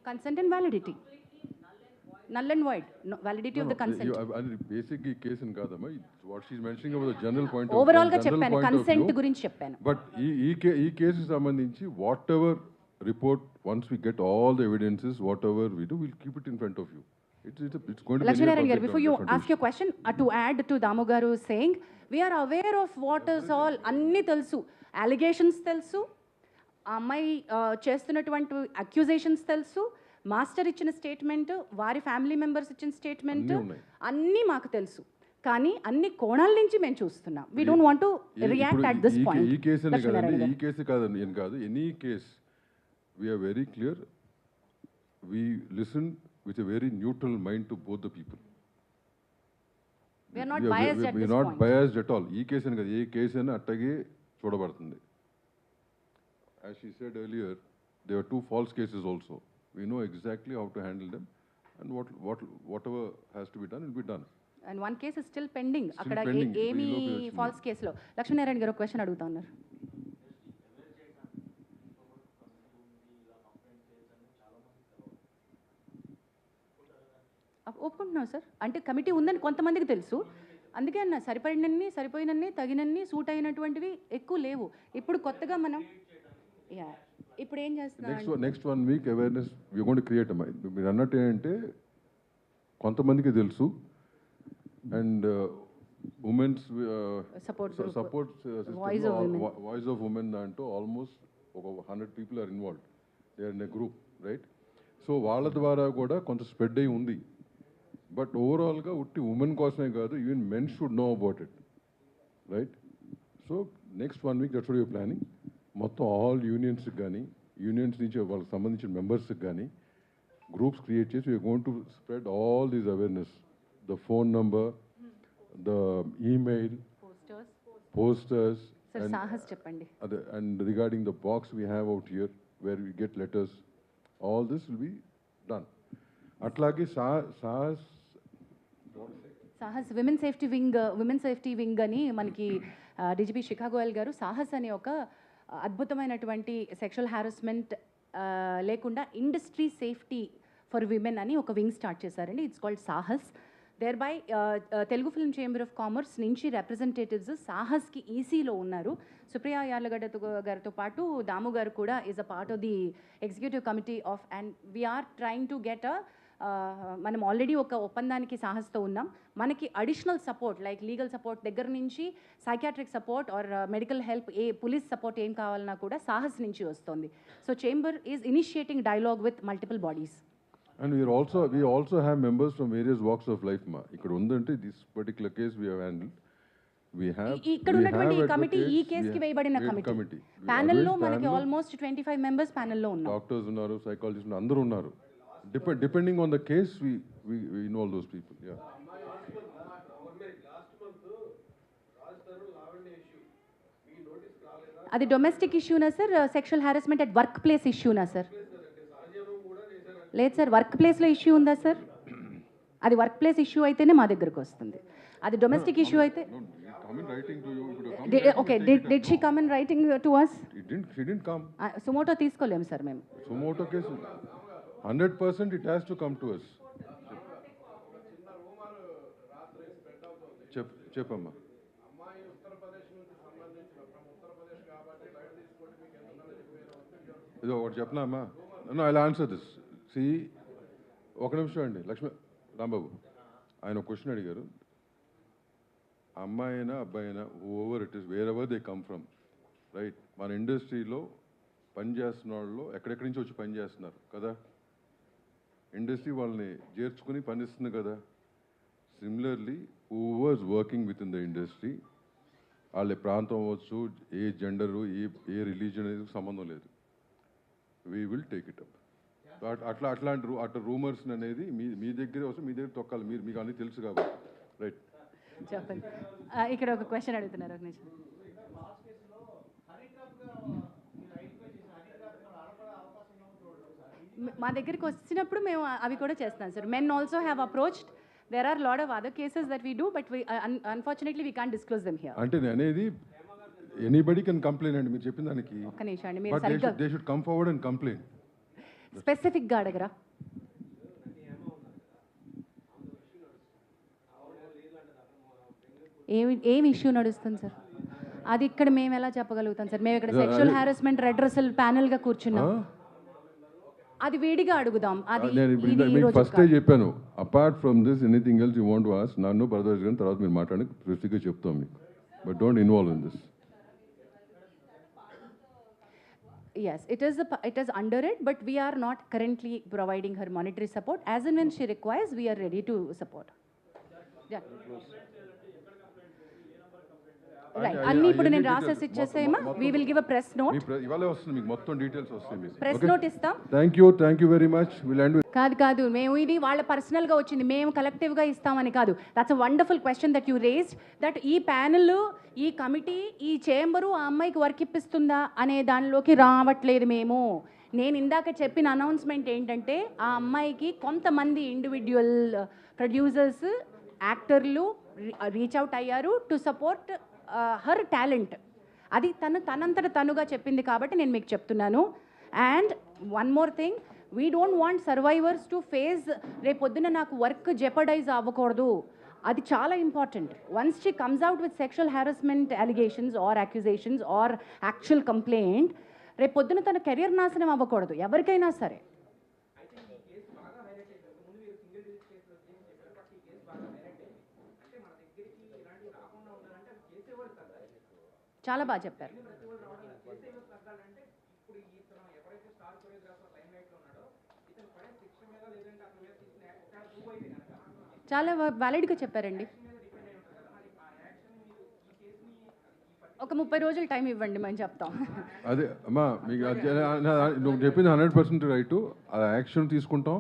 Consent and validity. Null and void. No, validity of the consent. Basically, case in Kadama, what she's mentioning about the general point of Overall ga cheppanu, consent gurinchi cheppanu. But ee case is sambandhinchi, whatever report, once we get all the evidences, whatever we do, we'll keep it in front of you. It's going to be Lakshmi Narayan garu, before you ask your question, to add to Damu garu saying, we are aware of what is all, anni telusu, allegations telusu, ఆ అమ్మాయి చేస్తున్నటువంటి అక్యూజేషన్స్ తెలుసు, మాస్టర్ ఇచ్చిన స్టేట్మెంట్, వారి ఫ్యామిలీ మెంబర్స్ ఇచ్చిన స్టేట్మెంట్, అన్నీ మాకు తెలుసు. కానీ అన్ని కోణాల నుంచి మేము చూస్తున్నాం. We don't want to react at this point. ఈ కేసు కాదండి, ఈ కేసు కాదండి, ఏం కాదు, any case we're very clear, we listen with a very neutral mind to both the people. We're not biased at this point. Not biased at all. ఈ కేసు అని కాదు, ఏ కేసు అయినా అట్టగే చూడబడుతుంది. As she said earlier, there are 2 false cases also. We know exactly how to handle them, and whatever has to be done will be done. And one case is still pending. అక్కడ pending. ఏమి ఫాల్స్ కేసులో. లక్ష్మీ నారాయణ గారు క్వశ్చన్ అడుగుతా ఉన్నారు. ఒప్పుకుంటున్నాం సార్, అంటే కమిటీ ఉందని కొంతమందికి తెలుసు, అందుకే అన్న సరిపోయినన్ని తగినన్ని సూట్ అయినటువంటివి ఎక్కువ లేవు. ఇప్పుడు కొత్తగా మనం ఇప్పుడు ఏం చేస్తున్నాం, next 1 week awareness we going to create. మీరు అన్నట్టు ఏంటంటే కొంతమందికి తెలుసు, and women's support voice of women దాంట్లో ఆల్మోస్ట్ ఒక 100 people are involved, they are in a group, right? So వాళ్ళ ద్వారా కూడా కొంత స్ప్రెడ్ అయి ఉంది. బట్ ఓవరాల్గా ఉట్టి ఉమెన్ కోసమే కాదు, even men should know about it, right? So next 1 week that's what you're planning. మొత్తం ఆల్ యూనియన్స్కి కానీ, యూనియన్స్ నుంచి వాళ్ళకి సంబంధించిన మెంబర్స్కి కానీ గ్రూప్స్ క్రియేట్ చేసి we're going to spread all these awareness, the phone number, the email, posters, చెప్పండి, and regarding the box we have out here where we get letters, all this will be done. అట్లాగే సాహస్ విమెన్ సేఫ్టీ వింగ్ అని మనకి డీజీపీ శిఖా గోయల్ గారు సాహస్ అనే ఒక అద్భుతమైనటువంటి సెక్షువల్ హ్యారస్మెంట్ లేకుండా ఇండస్ట్రీ సేఫ్టీ ఫర్ విమెన్ అని ఒక వింగ్ స్టార్ట్ చేశారండి. It's called Sahas. Thereby Telugu film chamber of commerce నుంచి రిప్రజెంటేటివ్స్ సాహస్కి ఈసీలో ఉన్నారు. సుప్రియా యార్లగడ్డ గారితో పాటు దాము గారు కూడా is a part of the executive committee of, and we're trying to get మనం ఆల్రెడీ ఒక ఒప్పందానికి సాహస్తో ఉన్నాం. మనకి additional support like legal support దగ్గర నుంచి psychiatric support or medical help, police support ఏం కావాలన్నా కూడా సాహస్ నుంచి వస్తుంది. So chamber is initiating dialogue with multiple bodies. And we also have members from various walks of life, ma. ఇక్కడ ఉందంటే this particular case we have handled. ఇక్కడ ఉన్నటువంటి ఈ కమిటీ ఈ కేసుకి వేయబడిన కమిటీ. ప్యానెల్లో మనకి ఆల్మోస్ట్ 25 మెంబర్స్ ప్యానెల్లో ఉన్నారు. డాక్టర్స్ ఉన్నారు, సైకాలజిస్ట్ ఉన్నారు, అందరూ ఉన్నారు. Depending on the case, we involve those people. Yeah. అది డొమెస్టిక్ ఇష్యూనా sir, sexual harassment at work place ఇష్యూనా సార్? లేదు సార్, వర్క్ ప్లేస్లో ఇష్యూ ఉందా సార్? అది వర్క్ ప్లేస్ ఇష్యూ అయితేనే మా దగ్గరకు వస్తుంది. అది డొమెస్టిక్ ఇష్యూ అయితే okay. Did she come in writing to us? She didn't come. Suo motu తీసుకోలేము సార్ మేము. Sumoto case 100% it has to come to us. చెప్పమ్మా. ఇదో ఒకటి చెప్పనా అమ్మా? No, I will answer this. See, ఒక నిమిషం అండి లక్ష్మీ రాంబాబు, ఆయన ఒక క్వశ్చన్ అడిగారు. అమ్మాయి అయినా అబ్బాయి అయినా over it is where ever they come from, right? మన ఇండస్ట్రీలో పనిచేస్తున్న వాళ్ళు ఎక్కడెక్కడి నుంచి వచ్చి పనిచేస్తున్నారు కదా, ఇండస్ట్రీ వాళ్ళని చేర్చుకుని పనిస్తుంది కదా. Similarly overs working with in the industry, వాళ్ళ ప్రాంతం అవ్వచ్చు, ఏ జెండరు, ఏ రిలీజన్ అనేది సంబంధం లేదు. We will take it up. అట్లాంటి రూమర్స్ అనేది మీ దగ్గరే వస్తే మీ దగ్గర తొక్కాలి. మీకు అన్నీ తెలుసు కాబట్టి, రైట్? చెప్పండి. ఇక్కడ ఒక క్వశ్చన్ అడుగుతున్నారు, ఒక నిమిషం. మా దగ్గరికి వచ్చినప్పుడు మేము అవి కూడా చేస్తాం sir. Men also have approached. There are lot of other cases that we do, but unfortunately we can't disclose them here. అంటే అనేది ఎనీబడి కెన్ కంప్లైంట్ అండి, మీరు చెప్పిన దానికి. ఒక్క నిమిషం అండి, మీరు సరిగ్గా they should come forward and complaint. స్పెసిఫిక్గా అడగరా? ఏమి ఇష్యూ నడుస్తుంది సార్? అది ఇక్కడ మేము ఎలా చెప్పగలుగుతాం సార్? మేము ఇక్కడ సెక్షువల్ హారాస్మెంట్ రెడ్రెసల్ ప్యానెల్గా కూర్చున్నాం. అది వేడిగా అడుగుదాం. అది మీకు ఫస్ట్ చెప్పాను, apart from this anything else you want to ask నన్ను బ్రదర్స్ గాని తర్వాత మీరు మాట్లాడి స్పెసిఫిక్గా చెప్తాం మీకు, but don't involve in this. Yes, it is under it, but we are not currently providing her monetary support. As and when she requires, we are ready to support. Yeah. Right. అన్ని ఇప్పుడు నేను రాసేసి ఇచ్చేసేమా? We will give a press note. ఇవాళే వస్తుంది మీకు మొత్తం డీటెయిల్స్ వస్తాయి మీకు. ప్రెస్ నోట్ ఇస్తాం. Thank you very much. Will end. కాదు మేము ఇది వాళ్ళ పర్సనల్గా వచ్చింది, మేము కలెక్టివ్గా ఇస్తామని కాదు. That's a wonderful question that you raised, that ఈ ప్యానెల్, ఈ కమిటీ, ఈ చేంబరు ఆ అమ్మాయికి వర్క్ ఇప్పిస్తుందా అనే దానిలోకి రావట్లేదు మేము. నేను ఇందాక చెప్పిన అనౌన్స్మెంట్ ఏంటంటే, ఆ అమ్మాయికి కొంతమంది ఇండివిజువల్ ప్రొడ్యూసర్స్, యాక్టర్లు రీచ్ అవుట్ అయ్యారు టు సపోర్ట్ హర్ టాలెంట్. అది తనంతట తనుగా చెప్పింది కాబట్టి నేను మీకు చెప్తున్నాను. And one more thing, we don't want survivors to face రేపొద్దున నాకు వర్క్ జెపడైజ్ అవ్వకూడదు. అది చాలా important. Once she comes out with sexual harassment allegations or accusations or actual complaint, రేపొద్దున తన కెరియర్ నాశనం అవ్వకూడదు ఎవరికైనా సరే. చాలా బాగా చెప్పారు. చాలా వ్యాలిడ్గా చెప్పారండి. ఒక 30 రోజులు టైం ఇవ్వండి, మేము చెప్తాం. అదే అమ్మా, మీకు నువ్వు చెప్పింది 100% రైట్. ఆ యాక్షన్ తీసుకుంటాం.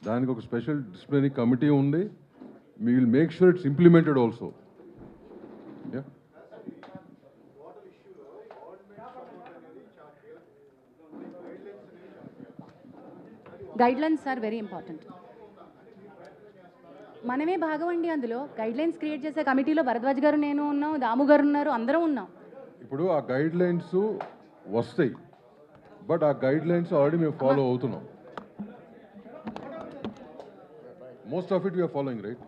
దానికి ఒక స్పెషల్ డిసిప్లినరీ కమిటీ ఉంది. We will make sure it's implemented also. Guidelines are very important. మనమే భాగం అండి అందులో. గైడ్లైన్స్ క్రియేట్ చేసే కమిటీలో భరద్వాజ్ గారు, నేను ఉన్నాం, దాము గారు ఉన్నారు, అందరం ఉన్నాం. ఇప్పుడు ఆ గైడ్లైన్స్ వస్తాయి, బట్ ఆ గైడ్లైన్స్ ఆల్రెడీ మేము ఫాలో అవుతున్నాం. Most of it we're following, right?